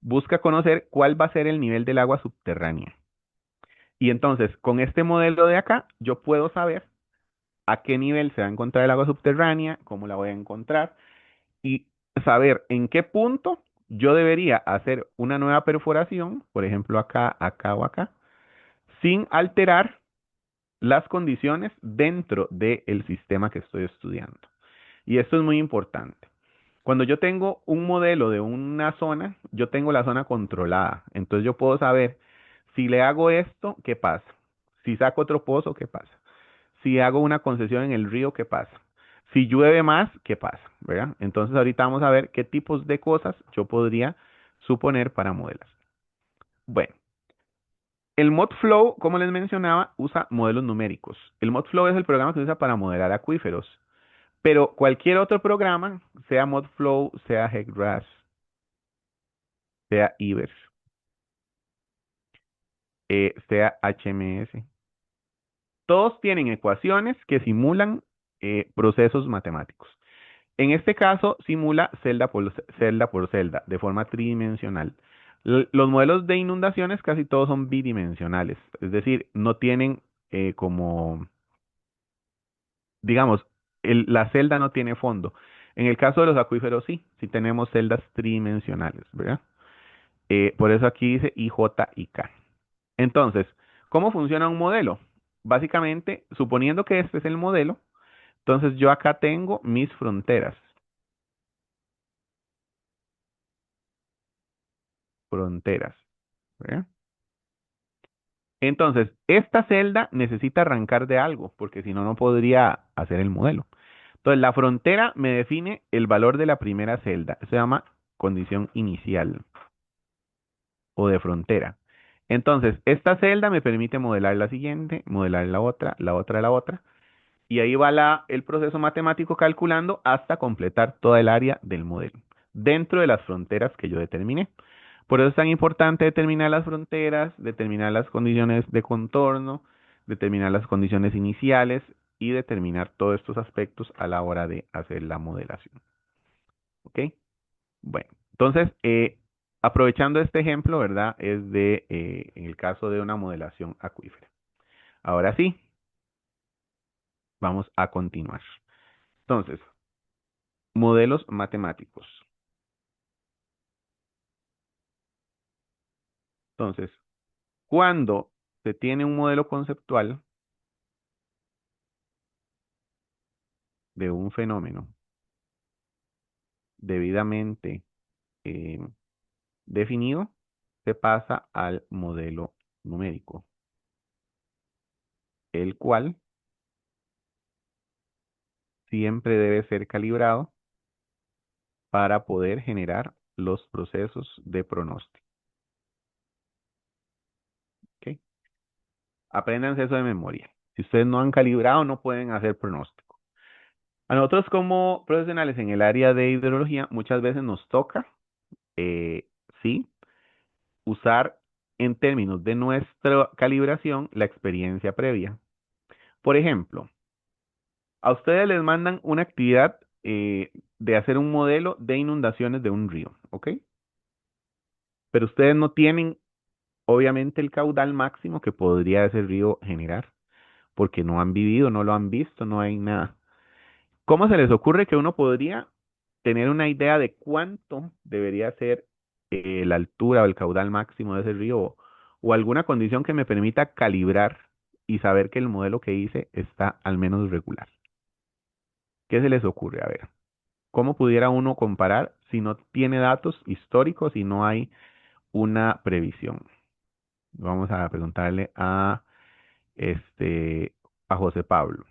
Busca conocer cuál va a ser el nivel del agua subterránea. Y entonces, con este modelo de acá, yo puedo saber a qué nivel se va a encontrar el agua subterránea, cómo la voy a encontrar y saber en qué punto yo debería hacer una nueva perforación, por ejemplo, acá, acá o acá, sin alterar las condiciones dentro del sistema que estoy estudiando. Y esto es muy importante. Cuando yo tengo un modelo de una zona, yo tengo la zona controlada. Entonces yo puedo saber si le hago esto, ¿qué pasa? Si saco otro pozo, ¿qué pasa? Si hago una concesión en el río, ¿qué pasa? Si llueve más, ¿qué pasa? ¿Verdad? Entonces ahorita vamos a ver qué tipos de cosas yo podría suponer para modelar. Bueno, el ModFlow, como les mencionaba, usa modelos numéricos. El ModFlow es el programa que se usa para modelar acuíferos. Pero cualquier otro programa, sea ModFlow, sea HEC-RAS, sea IBER, sea HMS, todos tienen ecuaciones que simulan procesos matemáticos. En este caso, simula celda por celda, de forma tridimensional. Los modelos de inundaciones casi todos son bidimensionales, es decir, no tienen como, digamos, la celda no tiene fondo. En el caso de los acuíferos sí, sí tenemos celdas tridimensionales, ¿verdad? Por eso aquí dice I, J y K. Entonces, ¿cómo funciona un modelo? Básicamente, suponiendo que este es el modelo, entonces yo acá tengo mis fronteras. Fronteras, ¿verdad? Entonces, esta celda necesita arrancar de algo, porque si no, no podría hacer el modelo. Entonces, la frontera me define el valor de la primera celda. Eso se llama condición inicial o de frontera. Entonces, esta celda me permite modelar la siguiente, modelar la otra, la otra, la otra. Y ahí va el proceso matemático calculando hasta completar toda el área del modelo, dentro de las fronteras que yo determiné. Por eso es tan importante determinar las fronteras, determinar las condiciones de contorno, determinar las condiciones iniciales y determinar todos estos aspectos a la hora de hacer la modelación. ¿Ok? Bueno, entonces, aprovechando este ejemplo, ¿verdad? Es en el caso de una modelación acuífera. Ahora sí, vamos a continuar. Entonces, modelos matemáticos. Entonces, cuando se tiene un modelo conceptual de un fenómeno debidamente eh, definido, se pasa al modelo numérico, el cual siempre debe ser calibrado para poder generar los procesos de pronóstico. ¿Ok? Apréndanse eso de memoria. Si ustedes no han calibrado, no pueden hacer pronóstico. A nosotros como profesionales en el área de hidrología, muchas veces nos toca, sí, usar en términos de nuestra calibración la experiencia previa. Por ejemplo, a ustedes les mandan una actividad de hacer un modelo de inundaciones de un río, ¿ok? Pero ustedes no tienen, obviamente, el caudal máximo que podría ese río generar, porque no han vivido, no lo han visto, no hay nada. ¿Cómo se les ocurre que uno podría tener una idea de cuánto debería ser la altura o el caudal máximo de ese río o alguna condición que me permita calibrar y saber que el modelo que hice está al menos regular. ¿Qué se les ocurre? A ver, ¿cómo pudiera uno comparar si no tiene datos históricos y no hay una previsión? Vamos a preguntarle este, a José Pablo.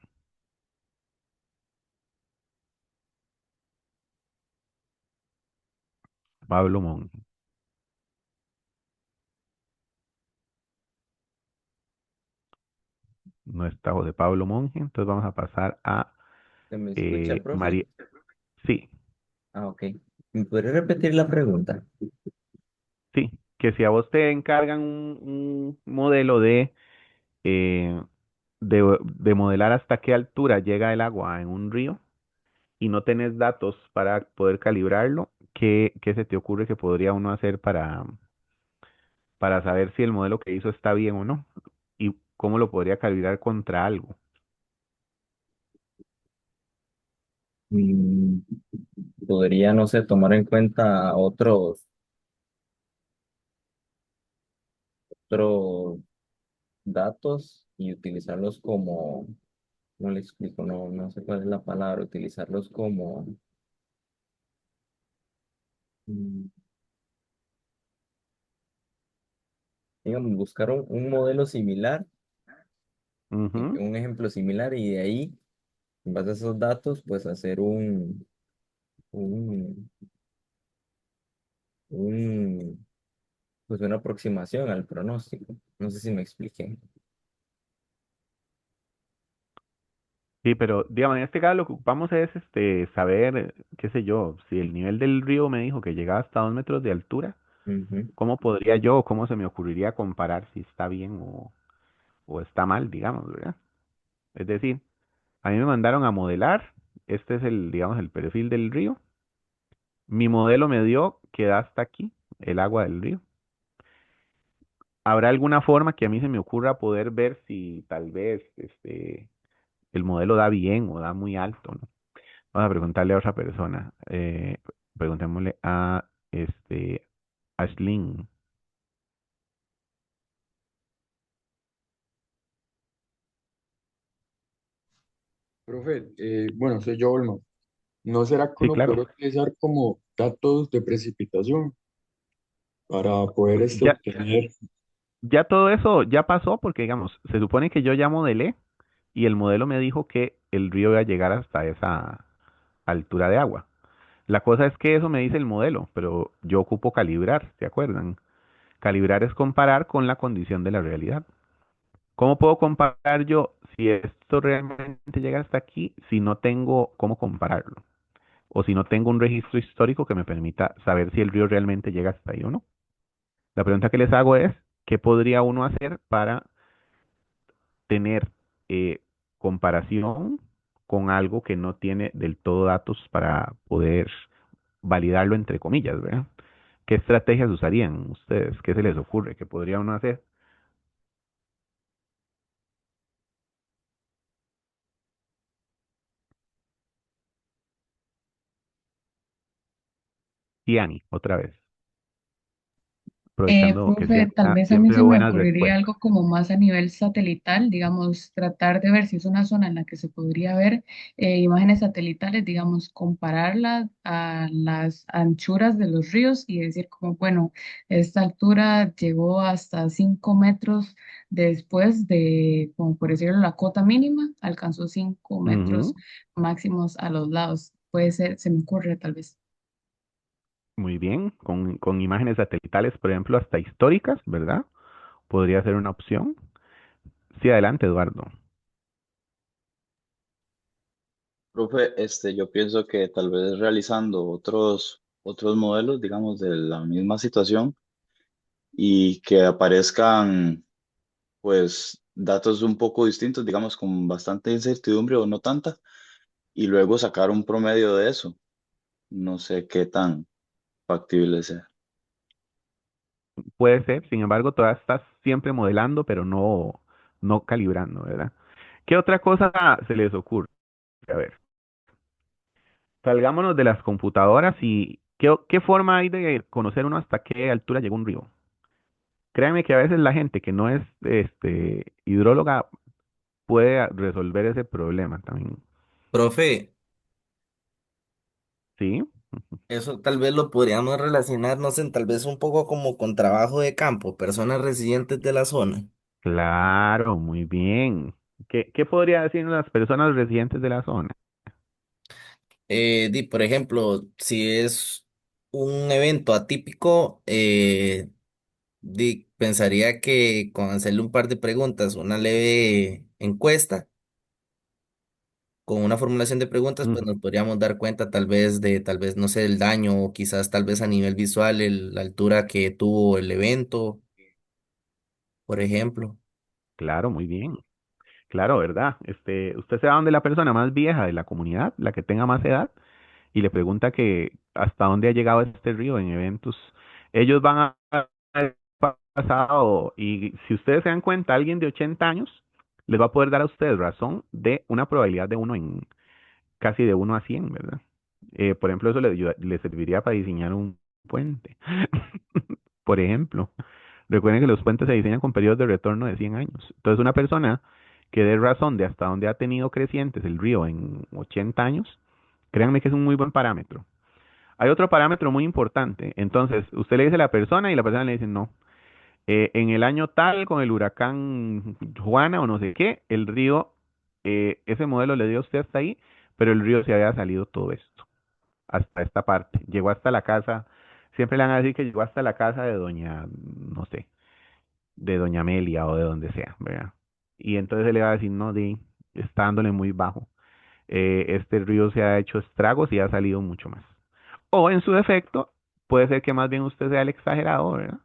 Pablo Monge. No está José Pablo Monge, entonces vamos a pasar a ¿Se me escucha, profe? María. Sí, Ah, ok. ¿Me podría repetir la pregunta? sí, que si a vos te encargan un modelo eh, de modelar hasta qué altura llega el agua en un río y no tenés datos para poder calibrarlo, ¿qué se te ocurre que podría uno hacer para saber si el modelo que hizo está bien o no? ¿Y cómo lo podría calibrar contra algo? Mm, Podría, no sé, tomar en cuenta otros datos y utilizarlos como, no le explico, no sé cuál es la palabra, utilizarlos como, mm, digamos, buscar un modelo similar, Ujú. un ejemplo similar y de ahí, en base a esos datos, pues hacer un, un, pues una aproximación al pronóstico. No sé si me expliqué. Sí, pero digamos, en este caso lo que ocupamos es saber, qué sé yo, si el nivel del río me dijo que llegaba hasta 2 metros de altura, Ujú. ¿cómo podría yo o cómo se me ocurriría comparar si está bien o está mal, digamos, ¿verdad? Es decir, a mí me mandaron a modelar, este es digamos, el perfil del río. Mi modelo me dio que da hasta aquí el agua del río. ¿Habrá alguna forma que a mí se me ocurra poder ver si tal vez el modelo da bien o da muy alto, ¿no? Vamos a preguntarle a otra persona. Preguntémosle a Ashlyn. Profe, bueno, soy yo, Olmo. ¿No será que Sí, uno claro. puede utilizar como datos de precipitación para poder Ya, obtener? ya todo eso ya pasó porque, digamos, se supone que yo ya modelé y el modelo me dijo que el río iba a llegar hasta esa altura de agua. La cosa es que eso me dice el modelo, pero yo ocupo calibrar, ¿se acuerdan? Calibrar es comparar con la condición de la realidad. ¿Cómo puedo comparar yo si esto realmente llega hasta aquí si no tengo cómo compararlo? O si no tengo un registro histórico que me permita saber si el río realmente llega hasta ahí o no. La pregunta que les hago es, ¿qué podría uno hacer para tener comparación con algo que no tiene del todo datos para poder validarlo entre comillas, ¿verdad? ¿Qué estrategias usarían ustedes? ¿Qué se les ocurre? ¿Qué podría uno hacer? Y Ani, otra vez, aprovechando que Profe, tal vez a mí siempre se me buenas ocurriría respuestas. algo como más a nivel satelital, digamos, tratar de ver si es una zona en la que se podría ver imágenes satelitales, digamos, compararlas a las anchuras de los ríos y decir como, bueno, esta altura llegó hasta 5 metros después de, como por decirlo, la cota mínima, alcanzó 5 metros Ujú. máximos a los lados. Puede ser, se me ocurre tal vez. Muy bien, con imágenes satelitales, por ejemplo, hasta históricas, ¿verdad? Podría ser una opción. Sí, adelante, Eduardo. Profe, yo pienso que tal vez realizando otros modelos, digamos, de la misma situación y que aparezcan, pues, datos un poco distintos, digamos, con bastante incertidumbre o no tanta, y luego sacar un promedio de eso. No sé qué tan factible sea. Puede ser, sin embargo, todavía estás siempre modelando, pero no calibrando, ¿verdad? ¿Qué otra cosa se les ocurre? A ver, salgámonos de las computadoras y ¿qué forma hay de conocer uno hasta qué altura llegó un río? Créanme que a veces la gente que no es hidróloga puede resolver ese problema también. Profe, ¿Sí? eso tal vez lo podríamos relacionar, no sé, tal vez un poco como con trabajo de campo, personas residentes de la zona. Claro, muy bien. ¿Qué podría decirnos las personas residentes de la zona? Por ejemplo, si es un evento atípico, pensaría que con hacerle un par de preguntas, una leve encuesta, con una formulación de preguntas, pues Ujú. nos podríamos dar cuenta tal vez de, tal vez, no sé, el daño o quizás tal vez a nivel visual, la altura que tuvo el evento, por ejemplo. Claro, muy bien. Claro, ¿verdad? Usted se va donde la persona más vieja de la comunidad, la que tenga más edad, y le pregunta que hasta dónde ha llegado este río en eventos. Ellos van a pasado y si ustedes se dan cuenta, alguien de 80 años les va a poder dar a ustedes razón de una probabilidad de uno en casi de 1 a 100, ¿verdad? Por ejemplo, eso le serviría para diseñar un puente. Por ejemplo, recuerden que los puentes se diseñan con periodos de retorno de 100 años. Entonces, una persona que dé razón de hasta dónde ha tenido crecientes el río en 80 años, créanme que es un muy buen parámetro. Hay otro parámetro muy importante. Entonces, usted le dice a la persona y la persona le dice no. En el año tal, con el huracán Juana o no sé qué, el río, ese modelo le dio a usted hasta ahí, pero el río se había salido todo esto, hasta esta parte. Llegó hasta la casa, siempre le van a decir que llegó hasta la casa de doña, no sé, de doña Amelia o de donde sea, ¿verdad? Y entonces él le va a decir, no, está dándole muy bajo. Este río se ha hecho estragos y ha salido mucho más. O en su defecto, puede ser que más bien usted sea el exagerado, ¿verdad?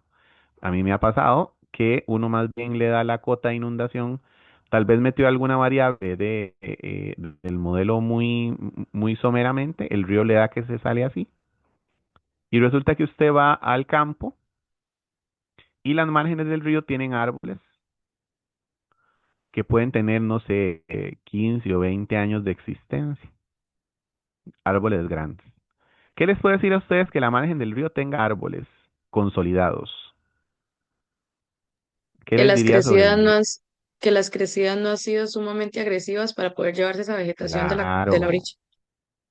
A mí me ha pasado que uno más bien le da la cota de inundación, tal vez metió alguna variable del modelo muy someramente, el río le da que se sale así, y resulta que usted va al campo y las márgenes del río tienen árboles que pueden tener, no sé, 15 o 20 años de existencia, árboles grandes. ¿Qué les puede decir a ustedes que la margen del río tenga árboles consolidados? ¿Qué Que les las diría sobre crecidas el no río? han, que las crecidas no han sido sumamente agresivas para poder llevarse esa vegetación de la Claro, orilla.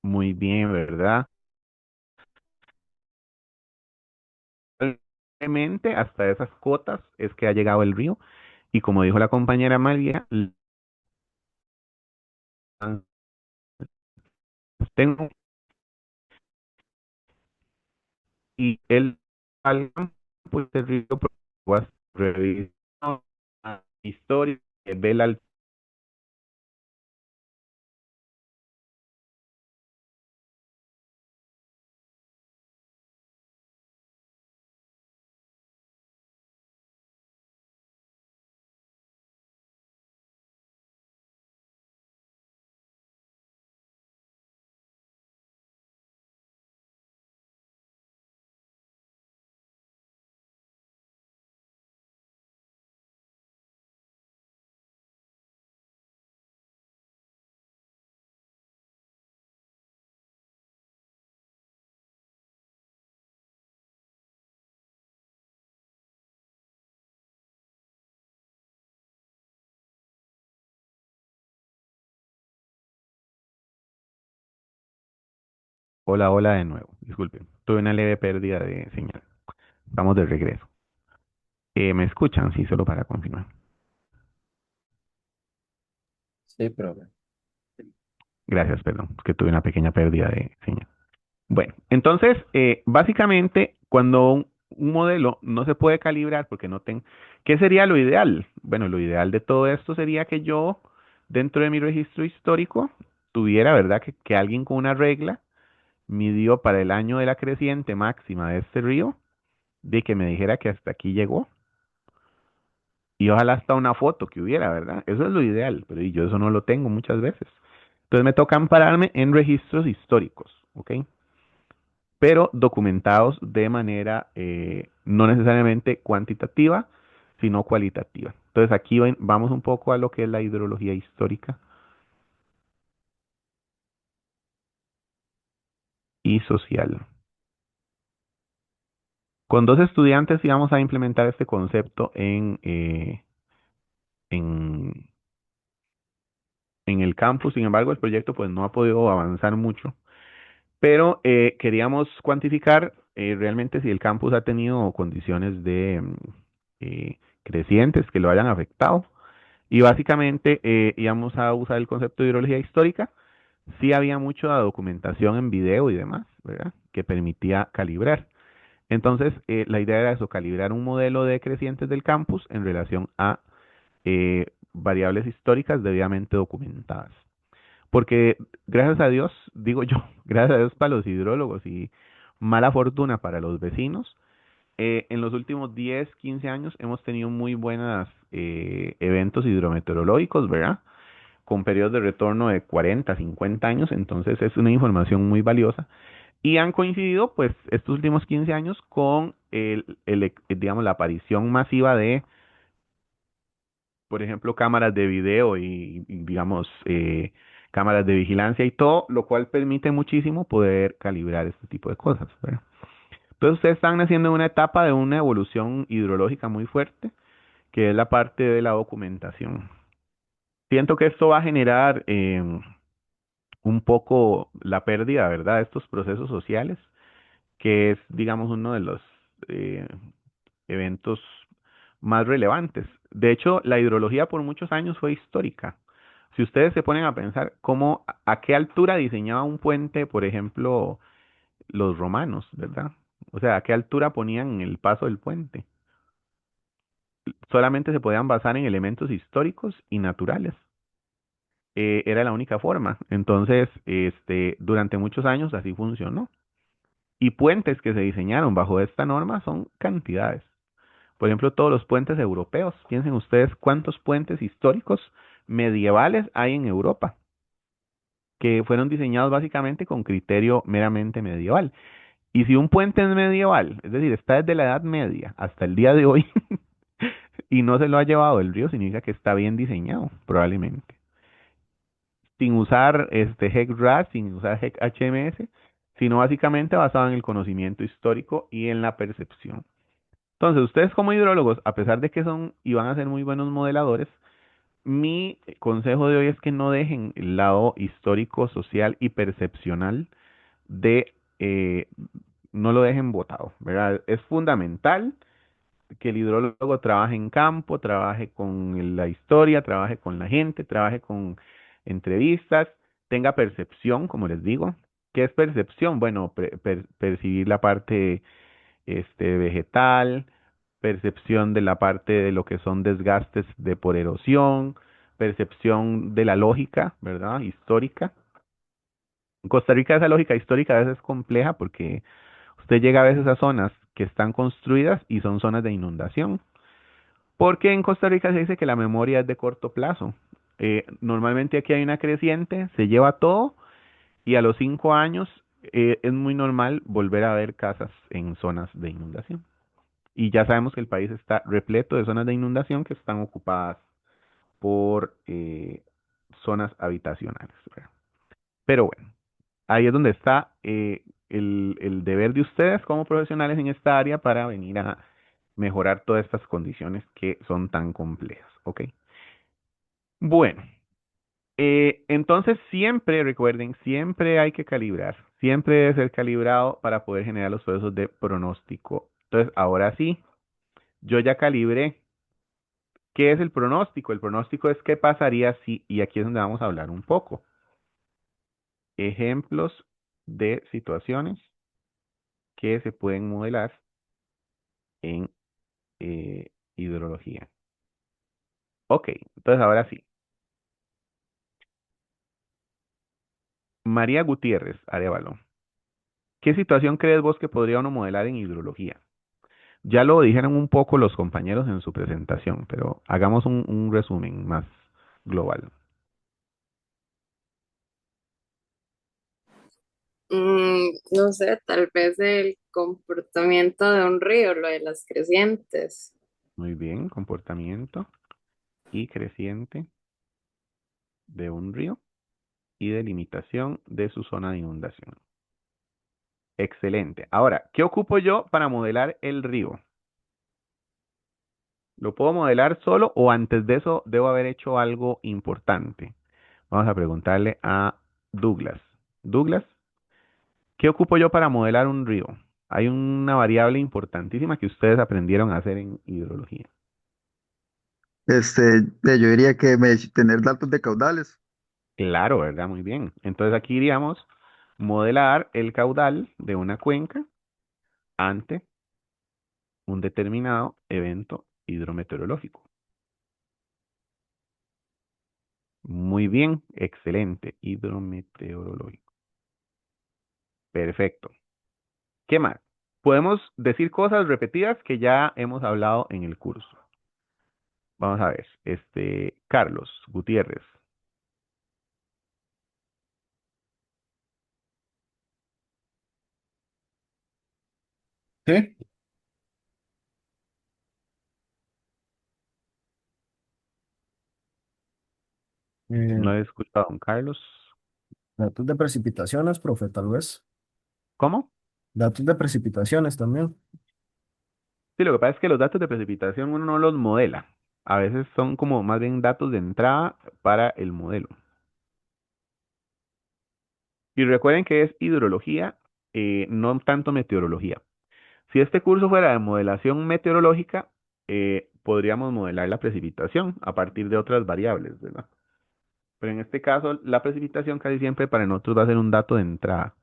muy bien, ¿verdad? Realmente hasta esas cotas es que ha llegado el río y como dijo la compañera María, tengo y él al campo pues el río pues, revisa la historia, ve la hola, hola de nuevo, disculpen, tuve una leve pérdida de señal. Vamos de regreso. ¿Me escuchan? Sí, solo para confirmar. Sí, profe. Gracias, perdón, es que tuve una pequeña pérdida de señal. Bueno, entonces, básicamente, cuando un modelo no se puede calibrar porque no tengo, ¿qué sería lo ideal? Bueno, lo ideal de todo esto sería que yo, dentro de mi registro histórico, tuviera, ¿verdad? Que alguien con una regla midió para el año de la creciente máxima de este río, de que me dijera que hasta aquí llegó. Y ojalá hasta una foto que hubiera, ¿verdad? Eso es lo ideal, pero yo eso no lo tengo muchas veces. Entonces me toca ampararme en registros históricos, ¿ok? Pero documentados de manera no necesariamente cuantitativa, sino cualitativa. Entonces aquí vamos un poco a lo que es la hidrología histórica y social. Con dos estudiantes íbamos a implementar este concepto en en el campus. Sin embargo, el proyecto pues no ha podido avanzar mucho, pero queríamos cuantificar realmente si el campus ha tenido condiciones de crecientes que lo hayan afectado. Y básicamente íbamos a usar el concepto de hidrología histórica. Sí había mucha documentación en video y demás, ¿verdad? Que permitía calibrar. Entonces, la idea era eso, calibrar un modelo de crecientes del campus en relación a variables históricas debidamente documentadas. Porque gracias a Dios, digo yo, gracias a Dios para los hidrólogos y mala fortuna para los vecinos, en los últimos 10, 15 años hemos tenido muy buenos eventos hidrometeorológicos, ¿verdad? Con periodos de retorno de 40, 50 años, entonces es una información muy valiosa. Y han coincidido, pues, estos últimos 15 años con digamos, la aparición masiva de, por ejemplo, cámaras de video digamos, cámaras de vigilancia y todo, lo cual permite muchísimo poder calibrar este tipo de cosas, ¿verdad? Entonces, ustedes están haciendo una etapa de una evolución hidrológica muy fuerte, que es la parte de la documentación. Siento que esto va a generar un poco la pérdida, ¿verdad?, de estos procesos sociales, que es, digamos, uno de los eh, eventos más relevantes. De hecho, la hidrología por muchos años fue histórica. Si ustedes se ponen a pensar cómo, a qué altura diseñaba un puente, por ejemplo, los romanos, ¿verdad? O sea, a qué altura ponían el paso del puente. Solamente se podían basar en elementos históricos y naturales. Era la única forma. Entonces, durante muchos años así funcionó. Y puentes que se diseñaron bajo esta norma son cantidades. Por ejemplo, todos los puentes europeos. Piensen ustedes cuántos puentes históricos medievales hay en Europa, que fueron diseñados básicamente con criterio meramente medieval. Y si un puente es medieval, es decir, está desde la Edad Media hasta el día de hoy, y no se lo ha llevado el río, significa que está bien diseñado, probablemente. Sin usar HEC-RAS, sin usar HEC-HMS, sino básicamente basado en el conocimiento histórico y en la percepción. Entonces, ustedes como hidrólogos, a pesar de que son y van a ser muy buenos modeladores, mi consejo de hoy es que no dejen el lado histórico, social y percepcional de, no lo dejen botado, ¿verdad? Es fundamental que el hidrólogo trabaje en campo, trabaje con la historia, trabaje con la gente, trabaje con entrevistas, tenga percepción, como les digo. ¿Qué es percepción? Bueno, percibir la parte vegetal, percepción de la parte de lo que son desgastes de por erosión, percepción de la lógica, ¿verdad? Histórica. En Costa Rica esa lógica histórica a veces es compleja porque usted llega a veces a zonas que están construidas y son zonas de inundación. Porque en Costa Rica se dice que la memoria es de corto plazo. Normalmente aquí hay una creciente, se lleva todo y a los 5 años es muy normal volver a ver casas en zonas de inundación. Y ya sabemos que el país está repleto de zonas de inundación que están ocupadas por zonas habitacionales, ¿verdad? Pero bueno, ahí es donde está el deber de ustedes como profesionales en esta área para venir a mejorar todas estas condiciones que son tan complejas, ¿ok? Bueno, entonces siempre, recuerden, siempre hay que calibrar, siempre debe ser calibrado para poder generar los procesos de pronóstico. Entonces, ahora sí, yo ya calibré. ¿Qué es el pronóstico? El pronóstico es qué pasaría si, y aquí es donde vamos a hablar un poco. Ejemplos de situaciones que se pueden modelar en hidrología. Ok, entonces ahora sí. María Gutiérrez Arevalo, ¿qué situación crees vos que podría uno modelar en hidrología? Ya lo dijeron un poco los compañeros en su presentación, pero hagamos un resumen más global. No sé, tal vez el comportamiento de un río, lo de las crecientes. Muy bien, comportamiento y creciente de un río y delimitación de su zona de inundación. Excelente. Ahora, ¿qué ocupo yo para modelar el río? ¿Lo puedo modelar solo o antes de eso debo haber hecho algo importante? Vamos a preguntarle a Douglas. Douglas, ¿qué ocupo yo para modelar un río? Hay una variable importantísima que ustedes aprendieron a hacer en hidrología. Yo diría que tener datos de caudales. Claro, ¿verdad? Muy bien. Entonces aquí iríamos modelar el caudal de una cuenca ante un determinado evento hidrometeorológico. Muy bien, excelente. Hidrometeorológico. Perfecto. ¿Qué más? Podemos decir cosas repetidas que ya hemos hablado en el curso. Vamos a ver. Carlos Gutiérrez. ¿Qué? No he escuchado a don Carlos. Datos de precipitaciones, profe, tal vez. ¿Cómo? Datos de precipitaciones también. Sí, lo que pasa es que los datos de precipitación uno no los modela. A veces son como más bien datos de entrada para el modelo. Y recuerden que es hidrología, no tanto meteorología. Si este curso fuera de modelación meteorológica, podríamos modelar la precipitación a partir de otras variables, ¿verdad? Pero en este caso, la precipitación casi siempre para nosotros va a ser un dato de entrada.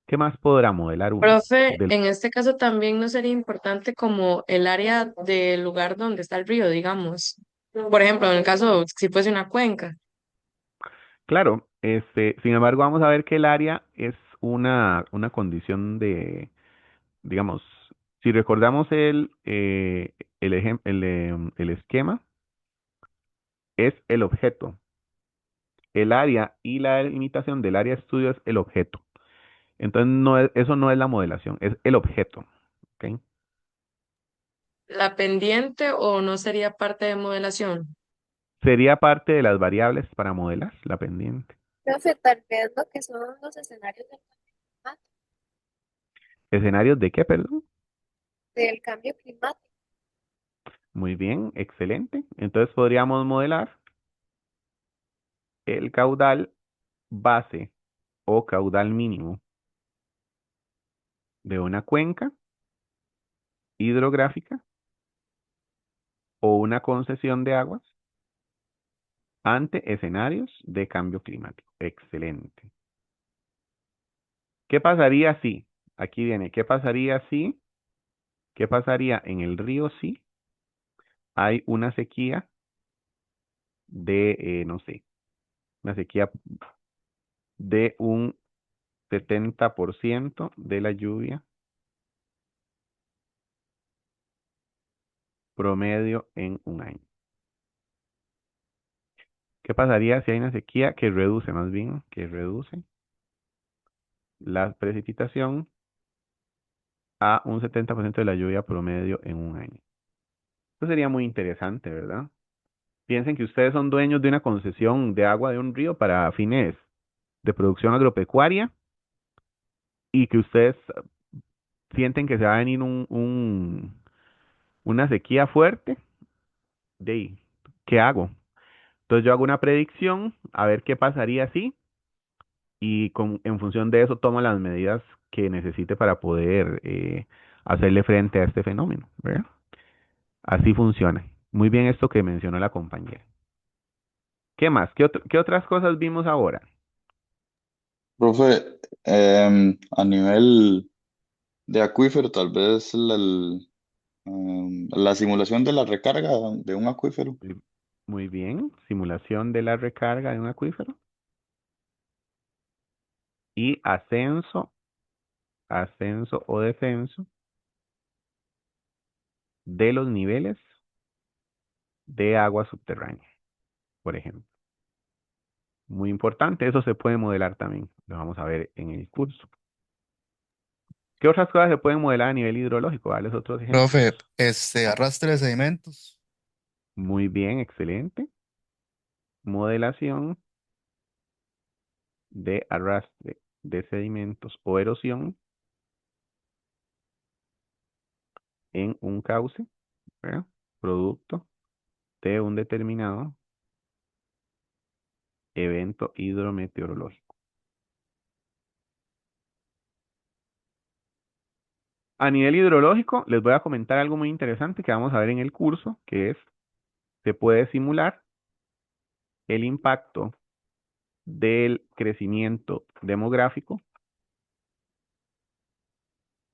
¿Qué más podrá modelar uno? Profe, en este caso también no sería importante como el área del lugar donde está el río, digamos. Por ejemplo, en el caso si fuese una cuenca. Claro, sin embargo, vamos a ver que el área es una condición digamos, si recordamos el esquema, es el objeto. El área y la limitación del área de estudio es el objeto. Entonces, eso no es la modelación, es el objeto. ¿Ok? ¿La pendiente o no sería parte de modelación? Sería parte de las variables para modelar la pendiente. Profe, tal vez lo que son los escenarios ¿Escenarios de qué, perdón? del cambio climático. Muy bien, excelente. Entonces podríamos modelar el caudal base o caudal mínimo de una cuenca hidrográfica o una concesión de aguas ante escenarios de cambio climático. Excelente. ¿Qué pasaría si? Aquí viene, ¿qué pasaría si? ¿Qué pasaría en el río si hay una sequía no sé, una sequía de un 70% de la lluvia promedio en un año? ¿Qué pasaría si hay una sequía que reduce, más bien, que reduce la precipitación a un 70% de la lluvia promedio en un año? Esto sería muy interesante, ¿verdad? Piensen que ustedes son dueños de una concesión de agua de un río para fines de producción agropecuaria y que ustedes sienten que se va a venir una sequía fuerte. De ahí, ¿qué hago? Entonces yo hago una predicción a ver qué pasaría si y en función de eso tomo las medidas que necesite para poder hacerle frente a este fenómeno, ¿verdad? Así funciona. Muy bien esto que mencionó la compañera. ¿Qué más? ¿Qué otras cosas vimos ahora? Profe, a nivel de acuífero, tal vez la simulación de la recarga de un acuífero. Muy muy bien. Simulación de la recarga de un acuífero y ascenso o descenso de los niveles de agua subterránea, por ejemplo. Muy importante, eso se puede modelar también. Lo vamos a ver en el curso. ¿Qué otras cosas se pueden modelar a nivel hidrológico? Darles otros ejemplos. Profe, arrastre de sedimentos. Muy bien, excelente. Modelación de arrastre de sedimentos o erosión en un cauce, ¿verdad? Producto de un determinado evento hidrometeorológico. A nivel hidrológico, les voy a comentar algo muy interesante que vamos a ver en el curso, que es, se puede simular el impacto del crecimiento demográfico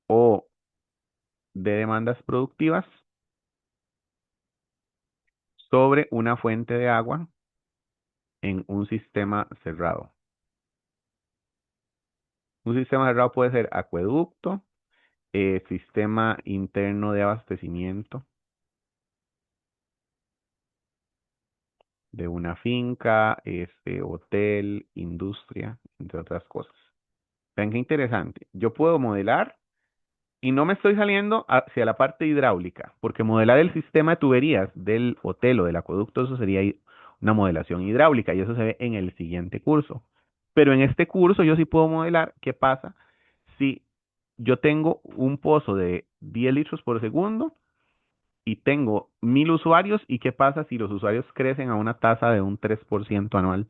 o de demandas productivas sobre una fuente de agua en un sistema cerrado. Un sistema cerrado puede ser acueducto, sistema interno de abastecimiento de una finca, hotel, industria, entre otras cosas. Vean qué interesante. Yo puedo modelar y no me estoy saliendo hacia la parte hidráulica, porque modelar el sistema de tuberías del hotel o del acueducto, eso sería una modelación hidráulica y eso se ve en el siguiente curso. Pero en este curso yo sí puedo modelar qué pasa si yo tengo un pozo de 10 litros por segundo y tengo 1000 usuarios y qué pasa si los usuarios crecen a una tasa de un 3% anual.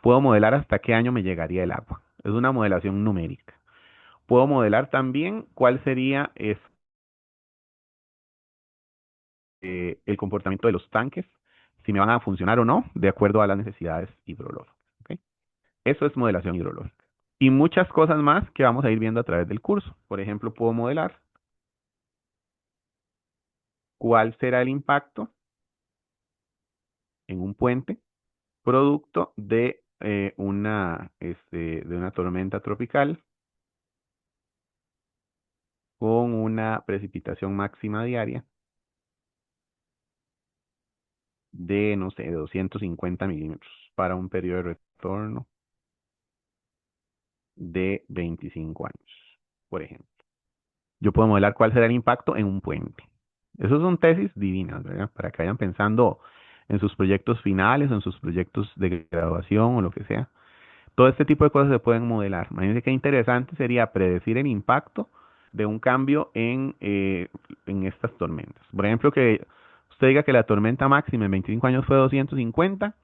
Puedo modelar hasta qué año me llegaría el agua. Es una modelación numérica. Puedo modelar también cuál sería el comportamiento de los tanques, si me van a funcionar o no, de acuerdo a las necesidades hidrológicas. ¿Ok? Eso es modelación hidrológica. Y muchas cosas más que vamos a ir viendo a través del curso. Por ejemplo, puedo modelar cuál será el impacto en un puente producto de una tormenta tropical con una precipitación máxima diaria de, no sé, 250 milímetros para un periodo de retorno de 25 años, por ejemplo. Yo puedo modelar cuál será el impacto en un puente. Esas son tesis divinas, ¿verdad? Para que vayan pensando en sus proyectos finales o en sus proyectos de graduación o lo que sea. Todo este tipo de cosas se pueden modelar. Imagínense qué interesante sería predecir el impacto de un cambio en estas tormentas. Por ejemplo, que usted diga que la tormenta máxima en 25 años fue 250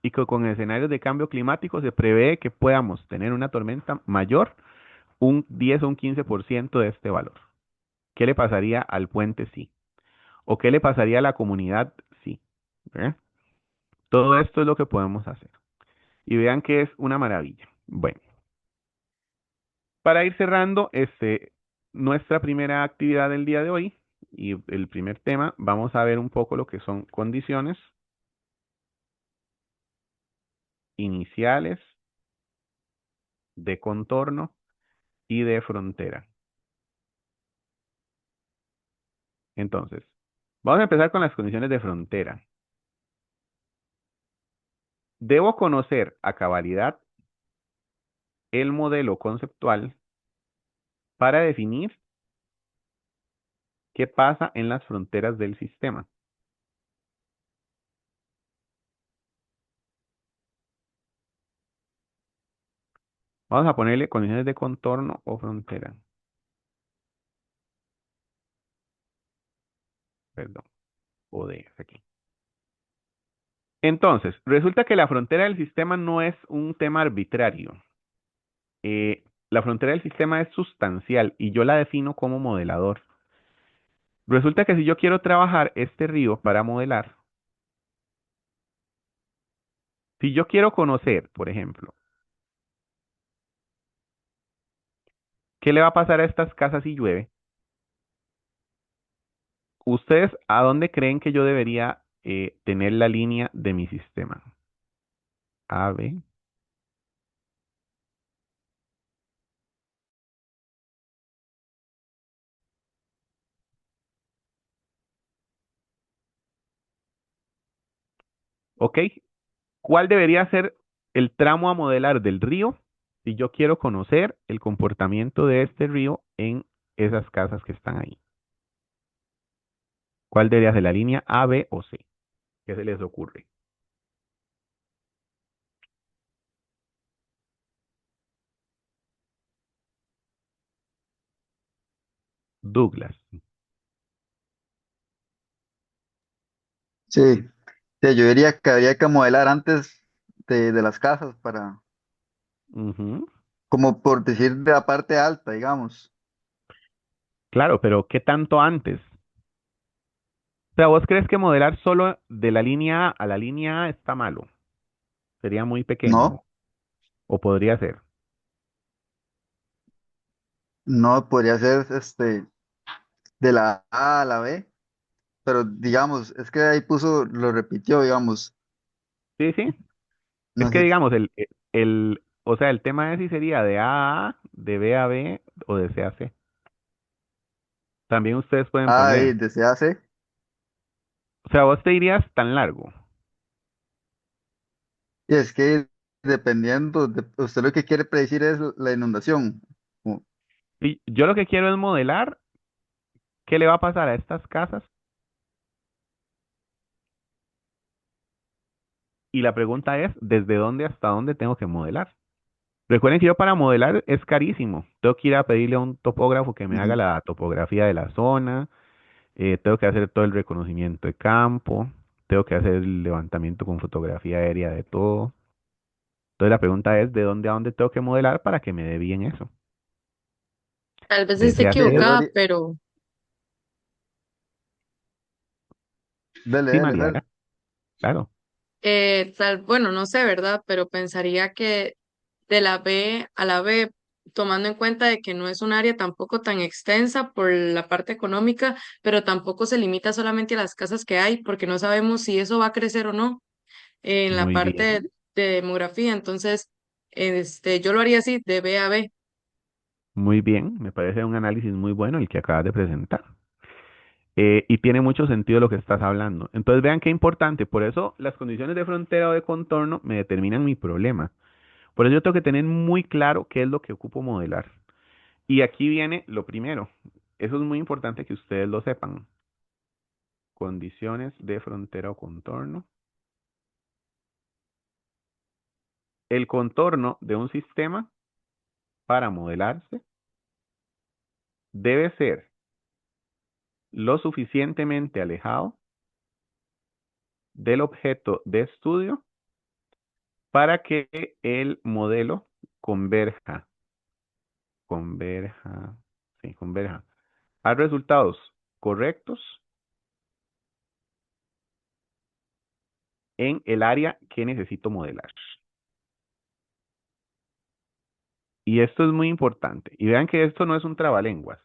y que con escenarios de cambio climático se prevé que podamos tener una tormenta mayor, un 10 o un 15% de este valor. ¿Qué le pasaría al puente sí? ¿O qué le pasaría a la comunidad sí? ¿Eh? Todo esto es lo que podemos hacer. Y vean que es una maravilla. Bueno, para ir cerrando nuestra primera actividad del día de hoy y el primer tema, vamos a ver un poco lo que son condiciones iniciales de contorno y de frontera. Entonces, vamos a empezar con las condiciones de frontera. Debo conocer a cabalidad el modelo conceptual para definir qué pasa en las fronteras del sistema. Vamos a ponerle condiciones de contorno o frontera. Perdón, o de aquí. Entonces, resulta que la frontera del sistema no es un tema arbitrario. La frontera del sistema es sustancial y yo la defino como modelador. Resulta que si yo quiero trabajar este río para modelar, si yo quiero conocer, por ejemplo, qué le va a pasar a estas casas si llueve, ¿ustedes a dónde creen que yo debería tener la línea de mi sistema? A, B. ¿Ok? ¿Cuál debería ser el tramo a modelar del río si yo quiero conocer el comportamiento de este río en esas casas que están ahí? ¿Cuál debería ser la línea A, B o C? ¿Qué se les ocurre? Douglas. Sí, sí, yo diría que habría que modelar antes de las casas para, Ujú. como por decir de la parte alta, digamos. Claro, pero ¿qué tanto antes? O sea, ¿vos crees que modelar solo de la línea A a la línea A está malo? Sería muy pequeño. No, O podría ser. no podría ser de la A a la B, pero digamos, es que ahí puso, lo repitió, digamos. Sí, sí. Es No que sé. digamos, o sea, el tema es si sería de A a A, de B a B o de C a C. También ustedes pueden Ahí, poner. desease. O sea, vos te irías tan largo. Y es que dependiendo, usted lo que quiere predecir es la inundación. Como, Y yo lo que quiero es modelar qué le va a pasar a estas casas. Y la pregunta es, ¿desde dónde hasta dónde tengo que modelar? Recuerden que yo para modelar es carísimo. Tengo que ir a pedirle a un topógrafo que me haga ujú. la topografía de la zona. Tengo que hacer todo el reconocimiento de campo. Tengo que hacer el levantamiento con fotografía aérea de todo. Entonces la pregunta es, ¿de dónde a dónde tengo que modelar para que me dé bien eso? Tal vez esté ¿Deseaste Yo lo equivocada, haría, pero dele, Sí, dele, Mariana, Fer. claro. bueno, no sé, ¿verdad? Pero pensaría que de la B a la B, tomando en cuenta de que no es un área tampoco tan extensa por la parte económica, pero tampoco se limita solamente a las casas que hay, porque no sabemos si eso va a crecer o no en la Muy parte bien, de demografía. Entonces, yo lo haría así, de B a B. muy bien. Me parece un análisis muy bueno el que acabas de presentar. Y tiene mucho sentido lo que estás hablando. Entonces vean qué importante. Por eso las condiciones de frontera o de contorno me determinan mi problema. Por eso yo tengo que tener muy claro qué es lo que ocupo modelar. Y aquí viene lo primero. Eso es muy importante que ustedes lo sepan. Condiciones de frontera o contorno. El contorno de un sistema para modelarse debe ser lo suficientemente alejado del objeto de estudio para que el modelo converja, converja, sí, converja a resultados correctos en el área que necesito modelar. Y esto es muy importante. Y vean que esto no es un trabalenguas.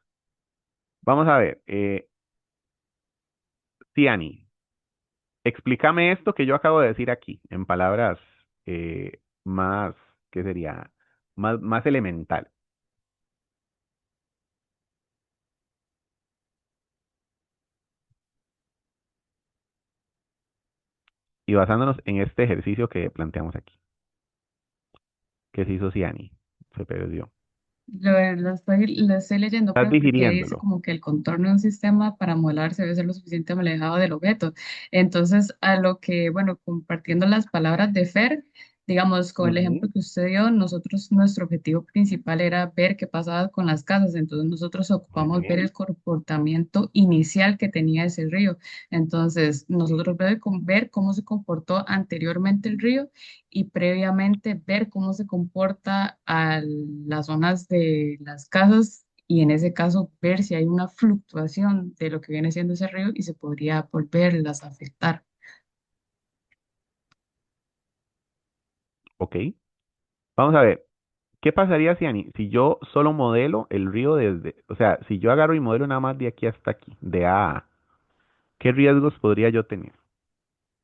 Vamos a ver, Tiani, explícame esto que yo acabo de decir aquí, en palabras más, ¿qué sería? Más elemental. Y basándonos en este ejercicio que planteamos aquí, que se hizo Ciani, se perdió. Lo estoy leyendo, Estás profe, porque dice digiriéndolo. como que el contorno de un sistema para modelarse debe ser lo suficientemente alejado del objeto. Entonces, a lo que, bueno, compartiendo las palabras de Fer, digamos, con el ejemplo Ujú. que usted dio, nosotros, nuestro objetivo principal era ver qué pasaba con las casas. Entonces, nosotros Muy ocupamos ver bien. el comportamiento inicial que tenía ese río. Entonces, nosotros ver cómo se comportó anteriormente el río y previamente ver cómo se comporta a las zonas de las casas y en ese caso ver si hay una fluctuación de lo que viene siendo ese río y se podría volverlas a afectar. Ok. Vamos a ver. ¿Qué pasaría, Ciani, si yo solo modelo el río desde, o sea, si yo agarro y modelo nada más de aquí hasta aquí, de A a? ¿Qué riesgos podría yo tener?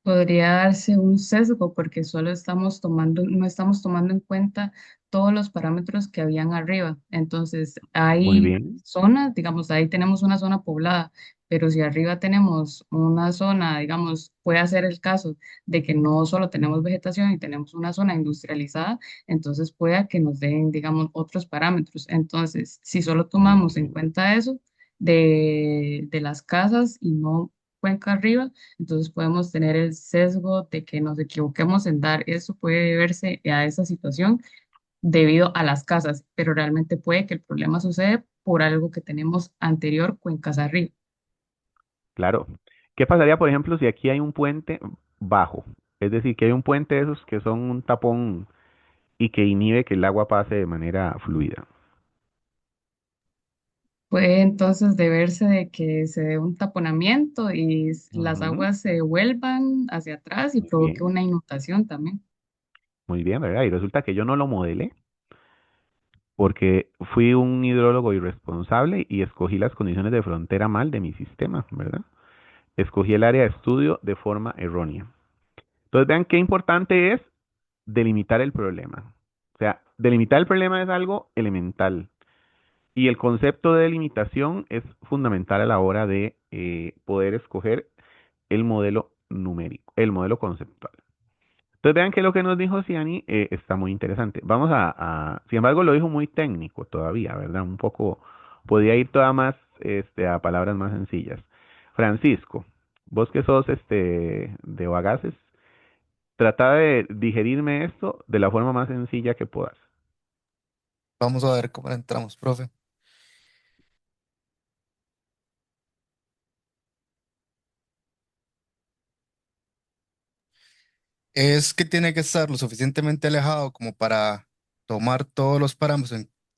Podría darse un sesgo porque solo estamos tomando, no estamos tomando en cuenta todos los parámetros que habían arriba. Entonces, Muy hay bien. zonas, digamos, ahí tenemos una zona poblada, pero si arriba tenemos una zona, digamos, puede ser el caso de que no solo tenemos vegetación y tenemos una zona industrializada, entonces pueda que nos den, digamos, otros parámetros. Entonces, si solo Muy tomamos en bien. cuenta eso de las casas y no cuenca arriba, entonces podemos tener el sesgo de que nos equivoquemos en dar. Eso puede deberse a esa situación debido a las casas, pero realmente puede que el problema sucede por algo que tenemos anterior cuencas arriba. Claro. ¿Qué pasaría, por ejemplo, si aquí hay un puente bajo? Es decir, que hay un puente de esos que son un tapón y que inhibe que el agua pase de manera fluida. Puede entonces deberse de que se dé un taponamiento y las Ujú. aguas se vuelvan hacia atrás y Muy provoque bien, una inundación también. muy bien, ¿verdad? Y resulta que yo no lo modelé porque fui un hidrólogo irresponsable y escogí las condiciones de frontera mal de mi sistema, ¿verdad? Escogí el área de estudio de forma errónea. Entonces vean qué importante es delimitar el problema. O sea, delimitar el problema es algo elemental. Y el concepto de delimitación es fundamental a la hora de poder escoger el modelo numérico, el modelo conceptual. Entonces vean que lo que nos dijo Ciani está muy interesante. Sin embargo, lo dijo muy técnico todavía, ¿verdad? Un poco, podía ir toda más a palabras más sencillas. Francisco, vos que sos de Bagaces, trata de digerirme esto de la forma más sencilla que puedas. Vamos a ver cómo le entramos, profe. Es que tiene que estar lo suficientemente alejado como para tomar todos los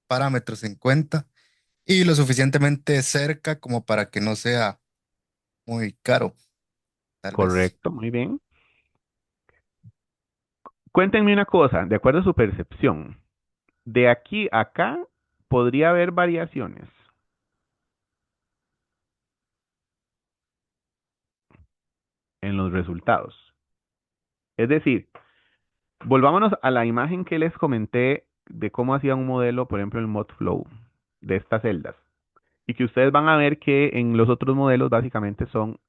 parámetros en cuenta y lo suficientemente cerca como para que no sea muy caro, tal vez. Correcto, muy bien. Cuéntenme una cosa, de acuerdo a su percepción, de aquí a acá podría haber variaciones en los resultados. Es decir, volvámonos a la imagen que les comenté de cómo hacía un modelo, por ejemplo, el ModFlow de estas celdas. Y que ustedes van a ver que en los otros modelos básicamente son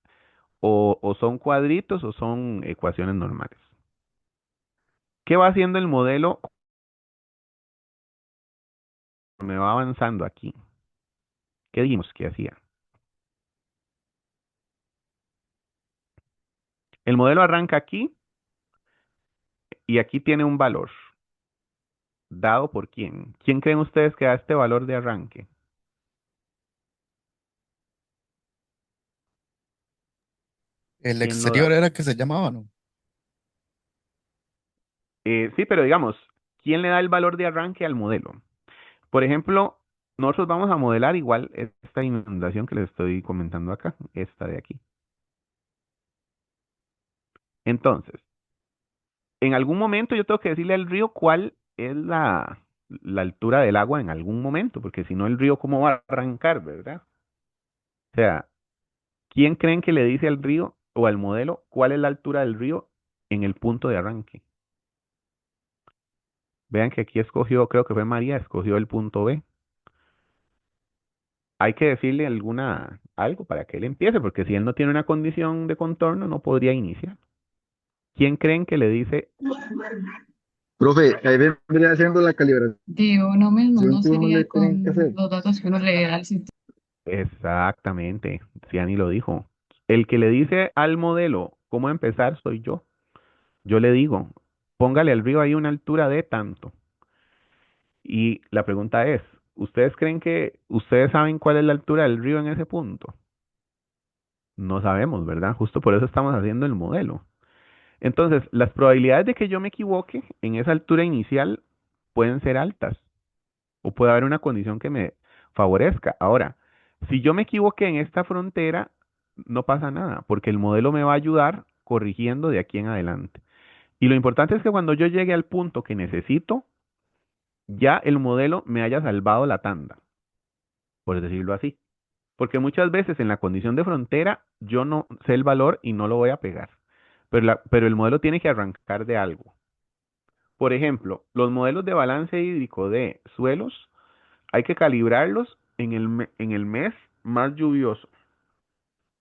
o son cuadritos o son ecuaciones normales. ¿Qué va haciendo el modelo? Me va avanzando aquí. ¿Qué dijimos que hacía? El modelo arranca aquí y aquí tiene un valor. ¿Dado por quién? ¿Quién creen ustedes que da este valor de arranque? El ¿Quién lo exterior da? era que se llamaba, ¿no? Sí, pero digamos, ¿quién le da el valor de arranque al modelo? Por ejemplo, nosotros vamos a modelar igual esta inundación que les estoy comentando acá, esta de aquí. Entonces, en algún momento yo tengo que decirle al río cuál es la altura del agua en algún momento, porque si no el río, ¿cómo va a arrancar, verdad? O sea, ¿quién creen que le dice al río o al modelo cuál es la altura del río en el punto de arranque? Vean que aquí escogió, creo que fue María, escogió el punto B. Hay que decirle algo para que él empiece, porque si él no tiene una condición de contorno, no podría iniciar. ¿Quién creen que le dice Profe, ahí vendría haciendo la calibración Digo, uno mismo no que uno le sería tiene que con hacer. los datos que uno le da al sistema. exactamente? Ciani lo dijo. El que le dice al modelo cómo empezar soy yo. Yo le digo, póngale al río ahí una altura de tanto. Y la pregunta es, ¿ustedes creen que ustedes saben cuál es la altura del río en ese punto? No sabemos, ¿verdad? Justo por eso estamos haciendo el modelo. Entonces, las probabilidades de que yo me equivoque en esa altura inicial pueden ser altas o puede haber una condición que me favorezca. Ahora, si yo me equivoqué en esta frontera, no pasa nada, porque el modelo me va a ayudar corrigiendo de aquí en adelante. Y lo importante es que cuando yo llegue al punto que necesito, ya el modelo me haya salvado la tanda, por decirlo así. Porque muchas veces en la condición de frontera yo no sé el valor y no lo voy a pegar. Pero el modelo tiene que arrancar de algo. Por ejemplo, los modelos de balance hídrico de suelos hay que calibrarlos en el mes más lluvioso.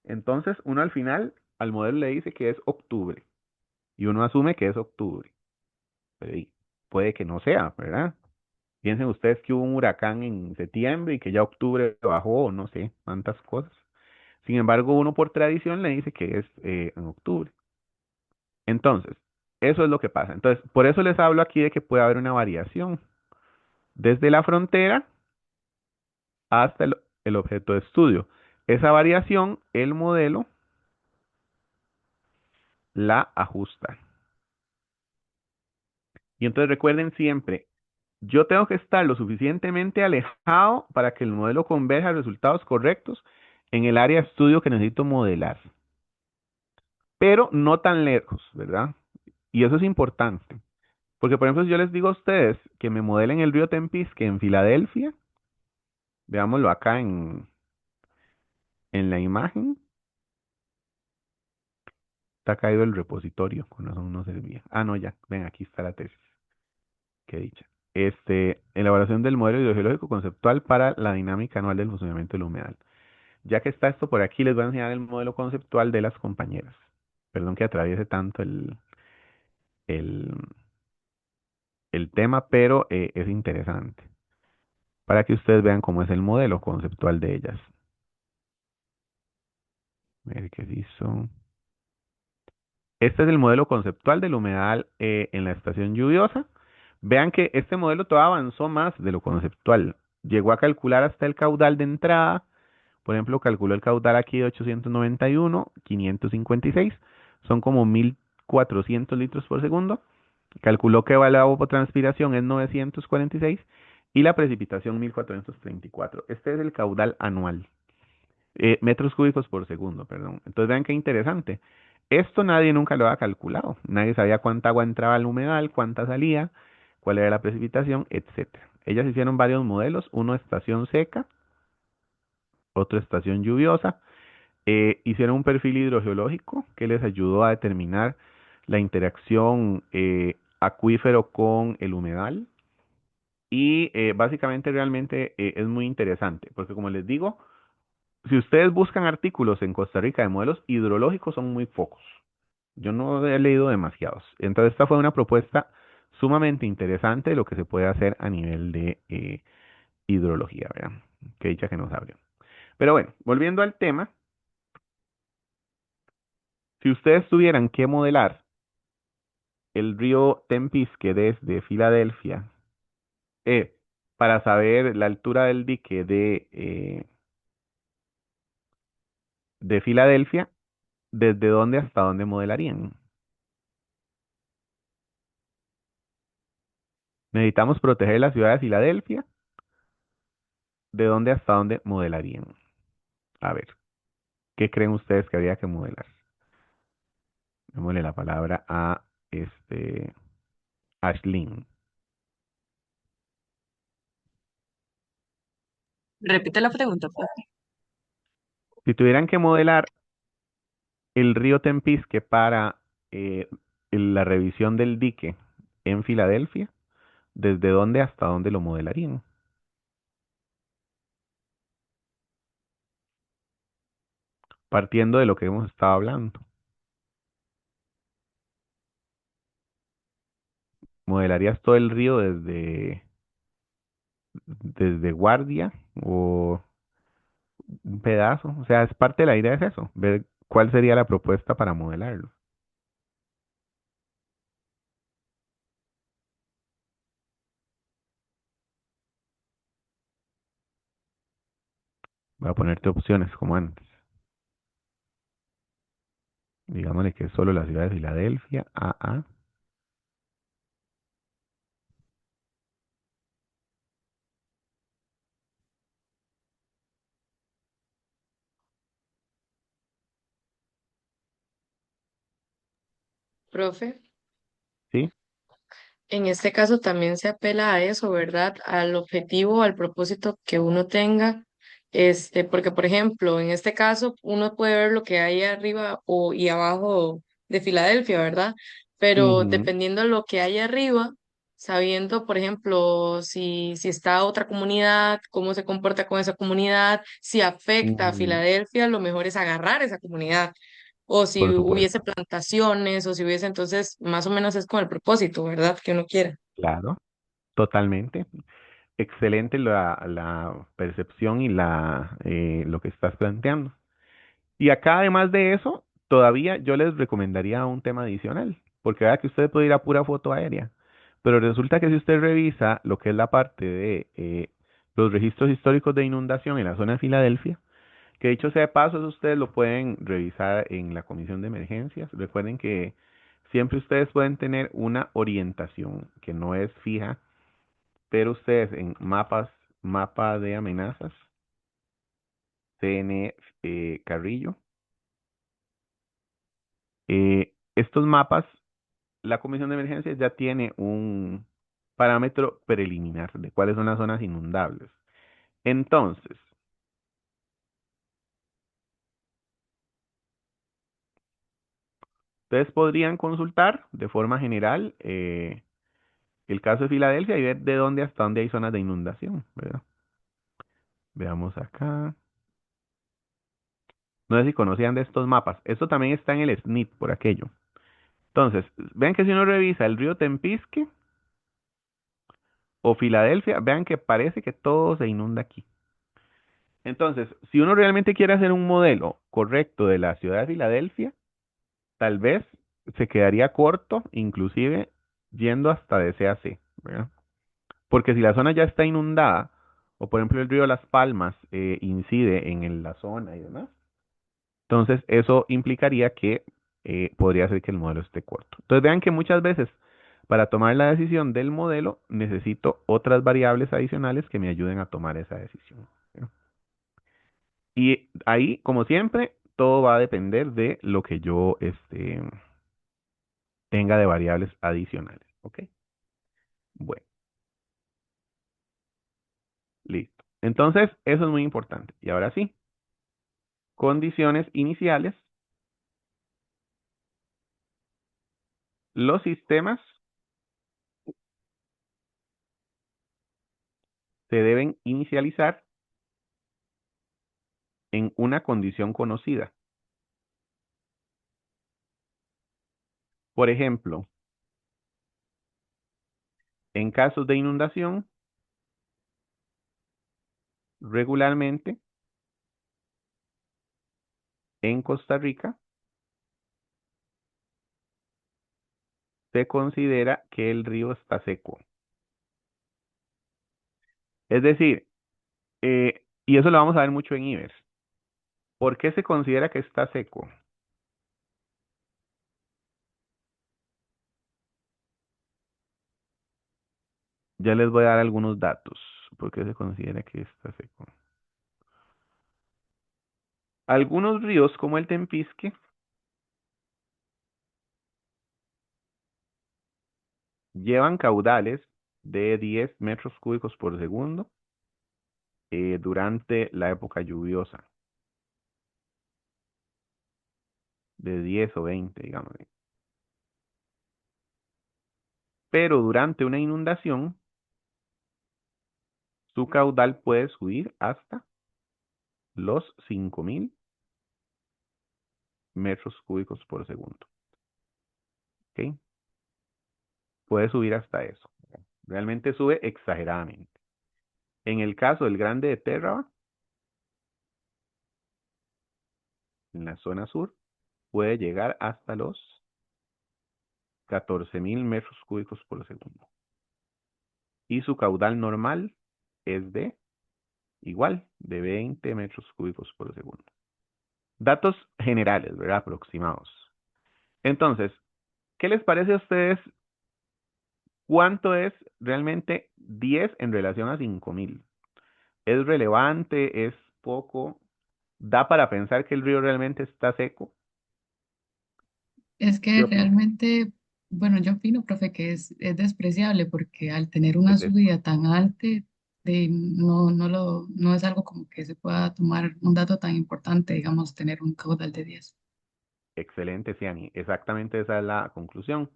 Entonces, uno al final al modelo le dice que es octubre y uno asume que es octubre. Pero puede que no sea, ¿verdad? Piensen ustedes que hubo un huracán en septiembre y que ya octubre bajó, o no sé, tantas cosas. Sin embargo, uno por tradición le dice que es en octubre. Entonces, eso es lo que pasa. Entonces, por eso les hablo aquí de que puede haber una variación desde la frontera hasta el objeto de estudio. Esa variación, el modelo la ajusta. Y entonces recuerden siempre, yo tengo que estar lo suficientemente alejado para que el modelo converja a resultados correctos en el área de estudio que necesito modelar, pero no tan lejos, ¿verdad? Y eso es importante, porque por ejemplo, si yo les digo a ustedes que me modelen el río Tempisque en Filadelfia, veámoslo acá en la imagen, está caído el repositorio, con razón no servía. Ah, no, ya, ven, aquí está la tesis, qué dicha. Elaboración del modelo hidrogeológico conceptual para la dinámica anual del funcionamiento del humedal. Ya que está esto por aquí, les voy a enseñar el modelo conceptual de las compañeras. Perdón que atraviese tanto el, el tema, pero es interesante para que ustedes vean cómo es el modelo conceptual de ellas. A ver qué hizo. Este es el modelo conceptual del humedal en la estación lluviosa. Vean que este modelo todavía avanzó más de lo conceptual. Llegó a calcular hasta el caudal de entrada. Por ejemplo, calculó el caudal aquí de 891, 556. Son como 1400 litros por segundo. Calculó que la evapotranspiración es 946 y la precipitación 1434. Este es el caudal anual. Metros cúbicos por segundo, perdón. Entonces vean qué interesante. Esto nadie nunca lo había calculado. Nadie sabía cuánta agua entraba al humedal, cuánta salía, cuál era la precipitación, etcétera. Ellas hicieron varios modelos, uno estación seca, otro estación lluviosa. Hicieron un perfil hidrogeológico que les ayudó a determinar la interacción acuífero con el humedal. Y básicamente realmente es muy interesante, porque como les digo, si ustedes buscan artículos en Costa Rica de modelos hidrológicos son muy pocos. Yo no he leído demasiados. Entonces esta fue una propuesta sumamente interesante de lo que se puede hacer a nivel de hidrología, ¿verdad? Que dicha que nos abrió. Pero bueno, volviendo al tema, si ustedes tuvieran que modelar el río Tempisque desde Filadelfia para saber la altura del dique de Filadelfia, ¿desde dónde hasta dónde modelarían? Necesitamos proteger la ciudad de Filadelfia. ¿De dónde hasta dónde modelarían? A ver, ¿qué creen ustedes que habría que modelar? Démosle la palabra a Ashlyn. Repite la pregunta, profe. Si tuvieran que modelar el río Tempisque para eh, la revisión del dique en Filadelfia, ¿desde dónde hasta dónde lo modelarían? Partiendo de lo que hemos estado hablando. ¿Modelarías todo el río desde Guardia o un pedazo? O sea, es parte de la idea es eso, ver cuál sería la propuesta para modelarlo. Voy a ponerte opciones como antes. Digámosle que es solo la ciudad de Filadelfia, AA. Profe, ¿Sí? en este caso también se apela a eso, ¿verdad? Al objetivo, al propósito que uno tenga. Porque por ejemplo, en este caso uno puede ver lo que hay arriba y abajo de Filadelfia, ¿verdad? Pero Ujú, dependiendo de lo que hay arriba, sabiendo, por ejemplo, si está otra comunidad, cómo se comporta con esa comunidad, si afecta a ujú, Filadelfia, lo mejor es agarrar esa comunidad. O si por hubiese supuesto. plantaciones, o si hubiese, entonces, más o menos es con el propósito, ¿verdad? Que uno quiera. Claro, totalmente. Excelente la percepción y lo que estás planteando. Y acá, además de eso, todavía yo les recomendaría un tema adicional, porque vea que usted puede ir a pura foto aérea, pero resulta que si usted revisa lo que es la parte de los registros históricos de inundación en la zona de Filadelfia, Que dicho sea de paso, eso ustedes lo pueden revisar en la comisión de emergencias. Recuerden que siempre ustedes pueden tener una orientación que no es fija, pero ustedes en mapa de amenazas, CN Carrillo, estos mapas, la comisión de emergencias ya tiene un parámetro preliminar de cuáles son las zonas inundables. Entonces, ustedes podrían consultar de forma general el caso de Filadelfia y ver de dónde hasta dónde hay zonas de inundación, ¿verdad? Veamos acá. No sé si conocían de estos mapas. Esto también está en el SNIP por aquello. Entonces, vean que si uno revisa el río Tempisque o Filadelfia, vean que parece que todo se inunda aquí. Entonces, si uno realmente quiere hacer un modelo correcto de la ciudad de Filadelfia, tal vez se quedaría corto, inclusive yendo hasta DCAC, ¿verdad? Porque si la zona ya está inundada, o por ejemplo el río Las Palmas incide en la zona y demás, entonces eso implicaría que podría ser que el modelo esté corto. Entonces vean que muchas veces para tomar la decisión del modelo necesito otras variables adicionales que me ayuden a tomar esa decisión, ¿verdad? Y ahí, como siempre, todo va a depender de lo que yo tenga de variables adicionales. ¿Ok? Bueno, listo. Entonces, eso es muy importante. Y ahora sí, condiciones iniciales. Los sistemas se deben inicializar en una condición conocida. Por ejemplo, en casos de inundación, regularmente en Costa Rica se considera que el río está seco. Es decir, y eso lo vamos a ver mucho en IBER. ¿Por qué se considera que está seco? Ya les voy a dar algunos datos. ¿Por qué se considera que está seco? Algunos ríos, como el Tempisque, llevan caudales de 10 metros cúbicos por segundo durante la época lluviosa, de 10 o 20, digamos. Pero durante una inundación, su caudal puede subir hasta los 5.000 metros cúbicos por segundo. ¿Ok? Puede subir hasta eso. Realmente sube exageradamente. En el caso del Grande de Térraba, en la zona sur, puede llegar hasta los 14.000 metros cúbicos por segundo. Y su caudal normal es de igual, de 20 metros cúbicos por segundo. Datos generales, ¿verdad? Aproximados. Entonces, ¿qué les parece a ustedes? ¿Cuánto es realmente 10 en relación a 5.000? ¿Es relevante? ¿Es poco? ¿Da para pensar que el río realmente está seco? Es ¿Qué que opinan? realmente, bueno, yo opino, profe, que es despreciable porque al tener una Es de- subida tan alta, no es algo como que se pueda tomar un dato tan importante, digamos, tener un caudal de 10. Excelente, Ciani. Exactamente esa es la conclusión.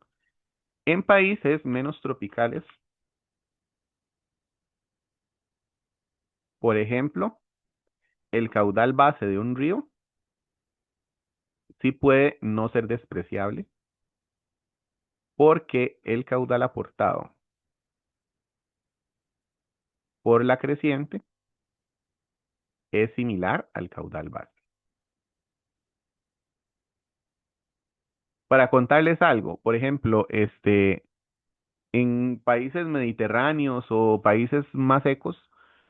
En países menos tropicales, por ejemplo, el caudal base de un río sí puede no ser despreciable porque el caudal aportado por la creciente es similar al caudal base. Para contarles algo, por ejemplo, en países mediterráneos o países más secos,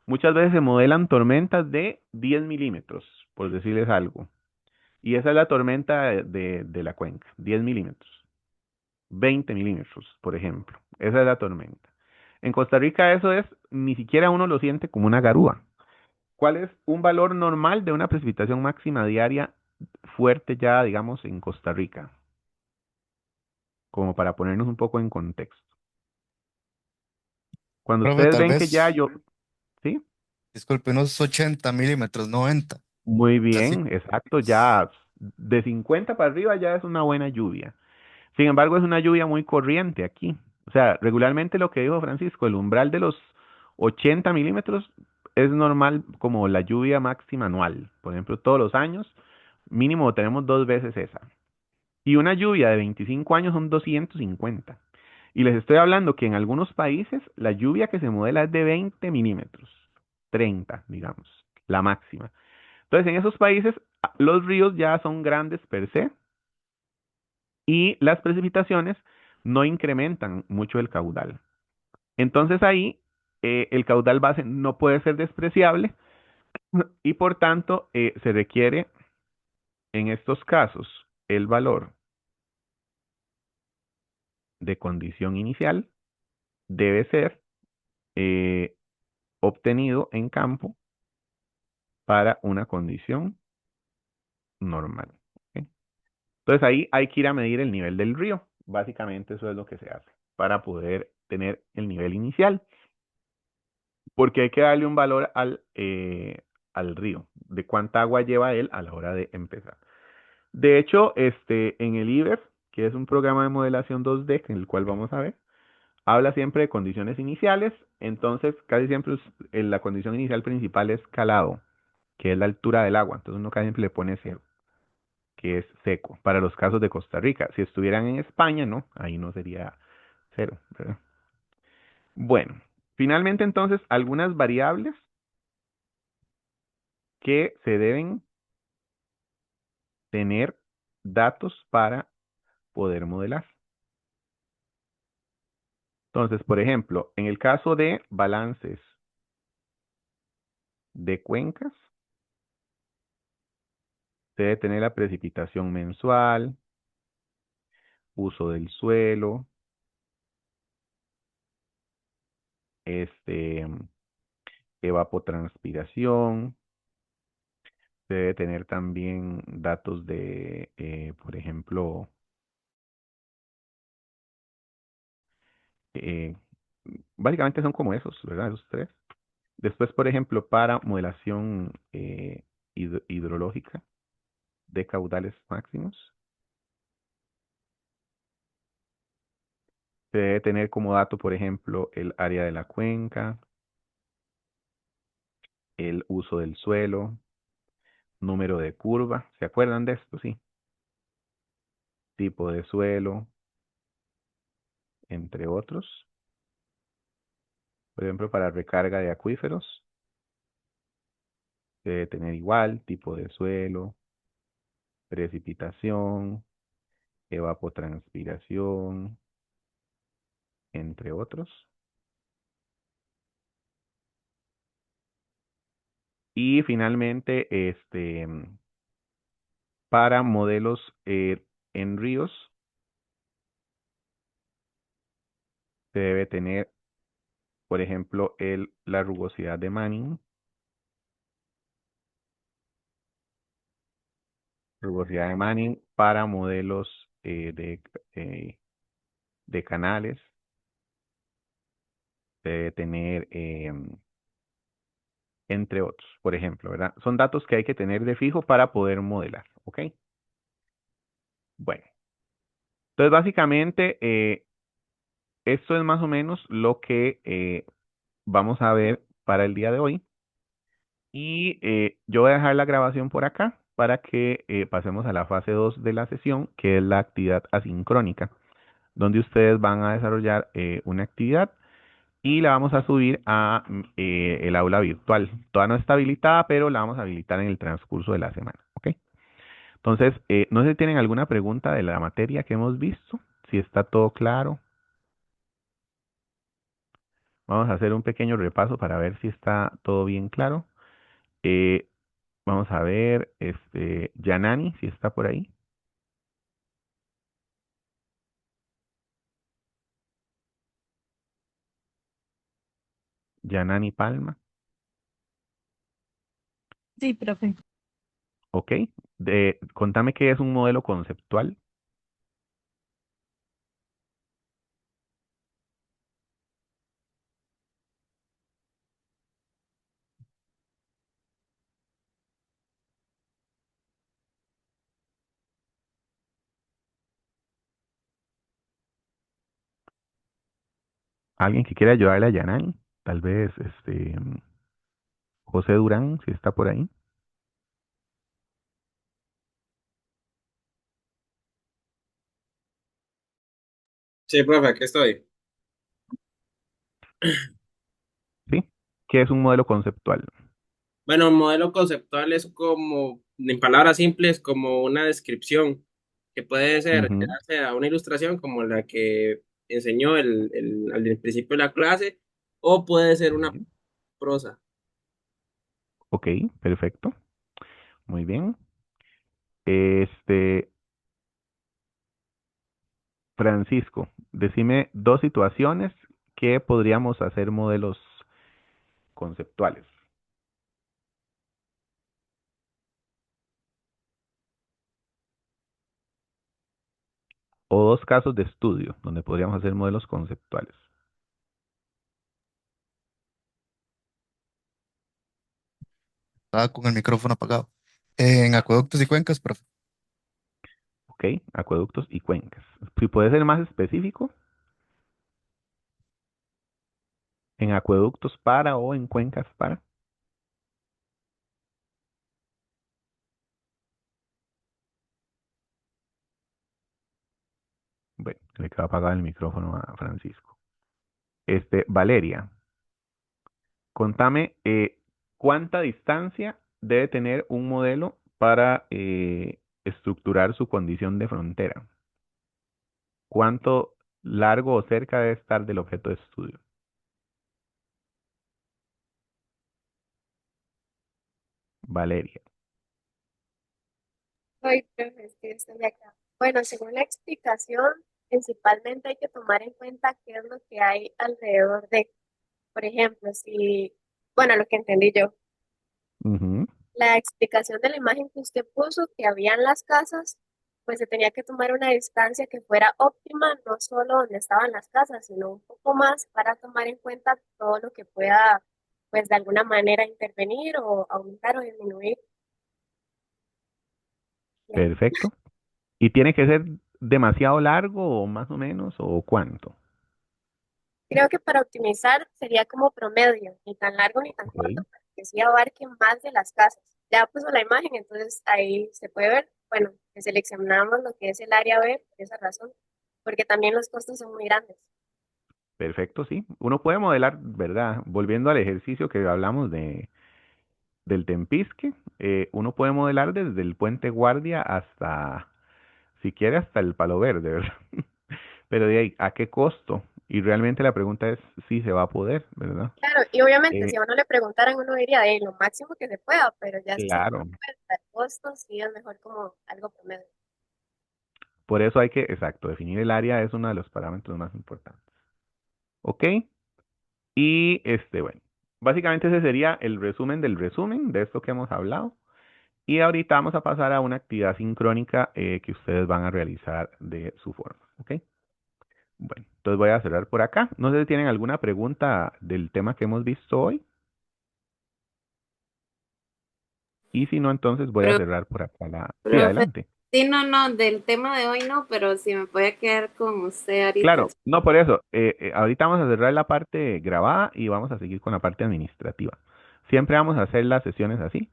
muchas veces se modelan tormentas de 10 milímetros, por decirles algo. Y esa es la tormenta de la cuenca, 10 milímetros, 20 milímetros, por ejemplo. Esa es la tormenta. En Costa Rica eso es, ni siquiera uno lo siente como una garúa. ¿Cuál es un valor normal de una precipitación máxima diaria fuerte ya, digamos, en Costa Rica? Como para ponernos un poco en contexto. Cuando Profe, ustedes tal ven que ya vez, yo, ¿sí? disculpe, unos 80 milímetros, 90. Muy Casi. bien, exacto, ya de 50 para arriba ya es una buena lluvia. Sin embargo, es una lluvia muy corriente aquí. O sea, regularmente lo que dijo Francisco, el umbral de los 80 milímetros es normal como la lluvia máxima anual. Por ejemplo, todos los años, mínimo tenemos dos veces esa. Y una lluvia de 25 años son 250. Y les estoy hablando que en algunos países la lluvia que se modela es de 20 milímetros, 30, digamos, la máxima. Entonces, en esos países, los ríos ya son grandes per se y las precipitaciones no incrementan mucho el caudal. Entonces ahí el caudal base no puede ser despreciable y por tanto se requiere en estos casos el valor de condición inicial debe ser eh, obtenido en campo para una condición normal. ¿Ok? Entonces ahí hay que ir a medir el nivel del río. Básicamente eso es lo que se hace para poder tener el nivel inicial. Porque hay que darle un valor al río, de cuánta agua lleva él a la hora de empezar. De hecho, en el IBEF, que es un programa de modelación 2D, en el cual vamos a ver, habla siempre de condiciones iniciales, entonces casi siempre la condición inicial principal es calado, que es la altura del agua, entonces uno casi siempre le pone cero, que es seco, para los casos de Costa Rica. Si estuvieran en España, no, ahí no sería cero, ¿verdad? Bueno, finalmente entonces algunas variables que se deben tener datos para poder modelar. Entonces, por ejemplo, en el caso de balances de cuencas, se debe tener la precipitación mensual, uso del suelo, este, evapotranspiración, se debe tener también datos de, por ejemplo, eh, básicamente son como esos, ¿verdad? Esos tres. Después, por ejemplo, para modelación hidrológica de caudales máximos, se debe tener como dato, por ejemplo, el área de la cuenca, el uso del suelo, número de curva. ¿Se acuerdan de esto? Sí. Tipo de suelo, entre otros. Por ejemplo, para recarga de acuíferos, se debe tener igual tipo de suelo, precipitación, evapotranspiración, entre otros. Y finalmente, para modelos en ríos, se debe tener, por ejemplo, la rugosidad de Manning, rugosidad de Manning para modelos eh, de canales, se debe tener, entre otros, por ejemplo, ¿verdad? Son datos que hay que tener de fijo para poder modelar, ¿ok? Bueno, entonces básicamente esto es más o menos lo que vamos a ver para el día de hoy. Y yo voy a dejar la grabación por acá para que pasemos a la fase 2 de la sesión, que es la actividad asincrónica, donde ustedes van a desarrollar una actividad y la vamos a subir a el aula virtual. Todavía no está habilitada, pero la vamos a habilitar en el transcurso de la semana, ¿ok? Entonces, no sé si tienen alguna pregunta de la materia que hemos visto, si está todo claro. Vamos a hacer un pequeño repaso para ver si está todo bien claro. Eh, Vamos a ver, Yanani, si está por ahí. Yanani Palma. Sí, profe. Ok. Contame qué es un modelo conceptual. ¿Alguien que quiera ayudarle a Yanani? Tal vez, José Durán, si está por ahí. Sí, profe, aquí estoy. ¿Sí? ¿Qué es un modelo conceptual? Bueno, un modelo conceptual es como, en palabras simples, como una descripción que puede ser ya Ujú, sea una ilustración como la que enseñó al principio de la clase, o puede ser una sí. prosa. Ok, perfecto. Muy bien. Este, Francisco, decime dos situaciones que podríamos hacer modelos conceptuales o dos casos de estudio donde podríamos hacer modelos conceptuales. Estaba con el micrófono apagado. En acueductos y cuencas, profe. Ok, acueductos y cuencas. Si puede ser más específico, en acueductos para o en cuencas para. Bueno, le quedó apagado el micrófono a Francisco. Valeria, contame cuánta distancia debe tener un modelo para estructurar su condición de frontera. ¿Cuánto largo o cerca debe estar del objeto de estudio? Valeria. Soy profe, es que estoy acá. Bueno, según la explicación, principalmente hay que tomar en cuenta qué es lo que hay alrededor de, por ejemplo, si, bueno, lo que entendí yo, Ujú, la explicación de la imagen que usted puso, que habían las casas, pues se tenía que tomar una distancia que fuera óptima, no solo donde estaban las casas, sino un poco más para tomar en cuenta todo lo que pueda, pues de alguna manera intervenir o aumentar o disminuir. Y así. perfecto. ¿Y tiene que ser demasiado largo o más o menos o cuánto? Creo que para optimizar sería como promedio, ni tan largo ni tan Ok, corto, para que sí abarque más de las casas. Ya puso la imagen, entonces ahí se puede ver, bueno, que seleccionamos lo que es el área B por esa razón, porque también los costos son muy grandes. perfecto, sí. Uno puede modelar, ¿verdad? Volviendo al ejercicio que hablamos del Tempisque, uno puede modelar desde el Puente Guardia hasta, si quiere, hasta el Palo Verde, ¿verdad? Pero de ahí, ¿a qué costo? Y realmente la pregunta es si se va a poder, ¿verdad? Claro, y obviamente si Eh, a uno le preguntaran, uno diría de lo máximo que se pueda, pero ya si se toma claro, en cuenta el costo, sí es mejor como algo promedio. por eso hay que, exacto, definir el área es uno de los parámetros más importantes. ¿Ok? Y bueno, básicamente ese sería el resumen del resumen de esto que hemos hablado. Y ahorita vamos a pasar a una actividad sincrónica que ustedes van a realizar de su forma. ¿Ok? Bueno, entonces voy a cerrar por acá. No sé si tienen alguna pregunta del tema que hemos visto hoy. Y si no, entonces voy a Pro- cerrar por acá la... Sí, Profe, adelante. sí, no, no, del tema de hoy no, pero si me puede quedar con usted ahorita. Claro, no por eso. Ahorita vamos a cerrar la parte grabada y vamos a seguir con la parte administrativa. Siempre vamos a hacer las sesiones así.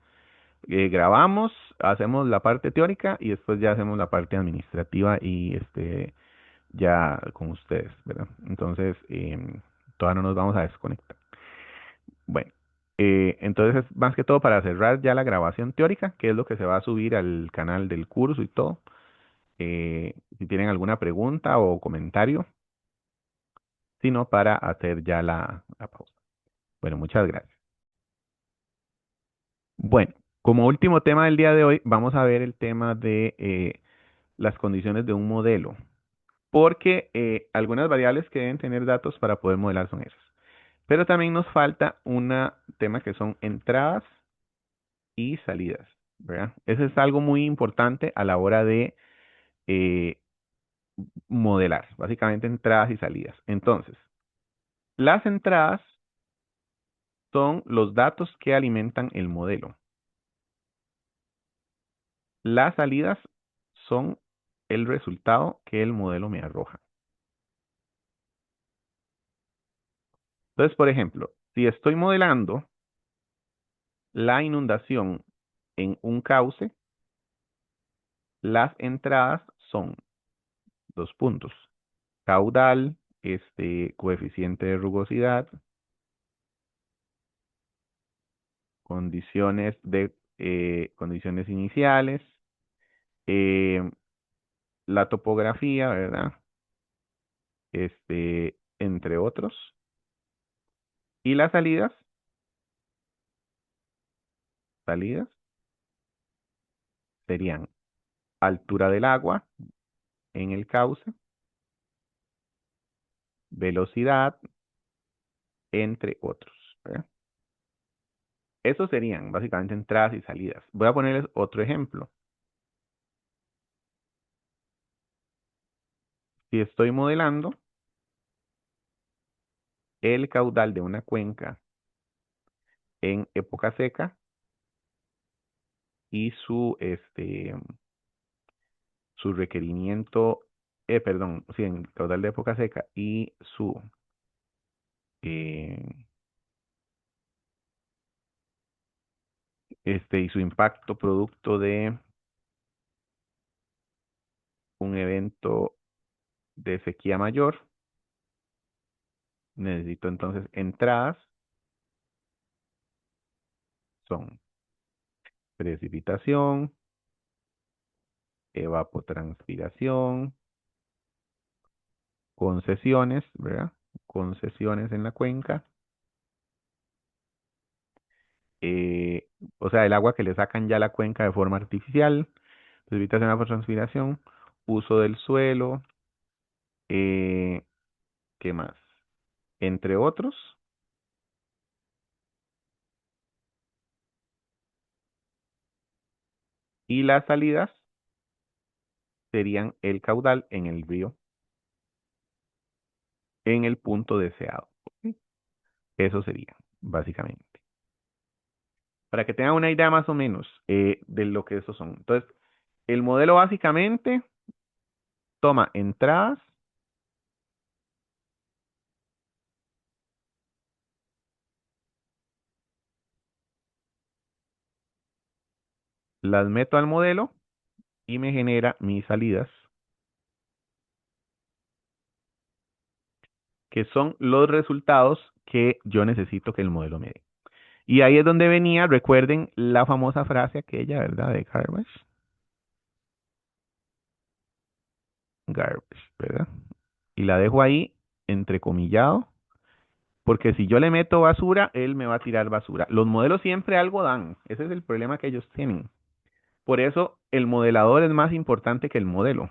Grabamos, hacemos la parte teórica y después ya hacemos la parte administrativa y ya con ustedes, ¿verdad? Entonces, todavía no nos vamos a desconectar. Bueno, entonces es más que todo para cerrar ya la grabación teórica, que es lo que se va a subir al canal del curso y todo. Si tienen alguna pregunta o comentario, sino para hacer ya la pausa. Bueno, muchas gracias. Bueno, como último tema del día de hoy, vamos a ver el tema de las condiciones de un modelo, porque algunas variables que deben tener datos para poder modelar son esas. Pero también nos falta un tema que son entradas y salidas, ¿verdad? Eso es algo muy importante a la hora de eh, modelar, básicamente entradas y salidas. Entonces, las entradas son los datos que alimentan el modelo. Las salidas son el resultado que el modelo me arroja. Entonces, por ejemplo, si estoy modelando la inundación en un cauce, las entradas son dos puntos. Caudal, coeficiente de rugosidad, condiciones condiciones iniciales, la topografía, ¿verdad? Entre otros. Y las salidas serían altura del agua en el cauce, velocidad, entre otros, ¿verdad? Esos serían básicamente entradas y salidas. Voy a ponerles otro ejemplo. Si estoy modelando el caudal de una cuenca en época seca y su requerimiento, perdón, sí, en caudal de época seca y eh, y su impacto producto de un evento de sequía mayor, necesito entonces entradas, son precipitación, evapotranspiración, concesiones, ¿verdad? Concesiones en la cuenca, o sea, el agua que le sacan ya a la cuenca de forma artificial, precipitación, evapotranspiración, uso del suelo, ¿qué más? Entre otros. Y las salidas serían el caudal en el río en el punto deseado. ¿Ok? Eso sería, básicamente. Para que tengan una idea más o menos de lo que esos son. Entonces, el modelo básicamente toma entradas, las meto al modelo y me genera mis salidas, que son los resultados que yo necesito que el modelo me dé. Y ahí es donde venía, recuerden la famosa frase aquella, ¿verdad? De Garbage, ¿verdad? Y la dejo ahí entrecomillado, porque si yo le meto basura, él me va a tirar basura. Los modelos siempre algo dan, ese es el problema que ellos tienen. Por eso el modelador es más importante que el modelo,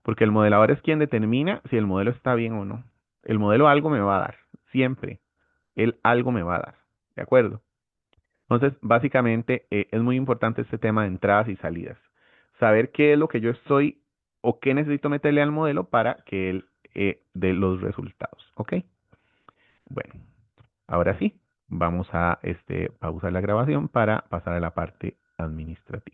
porque el modelador es quien determina si el modelo está bien o no. El modelo algo me va a dar, siempre. Él algo me va a dar, ¿de acuerdo? Entonces, básicamente es muy importante este tema de entradas y salidas. Saber qué es lo que yo estoy o qué necesito meterle al modelo para que él dé los resultados. ¿Ok? Bueno, ahora sí, vamos a pausar la grabación para pasar a la parte administrativa.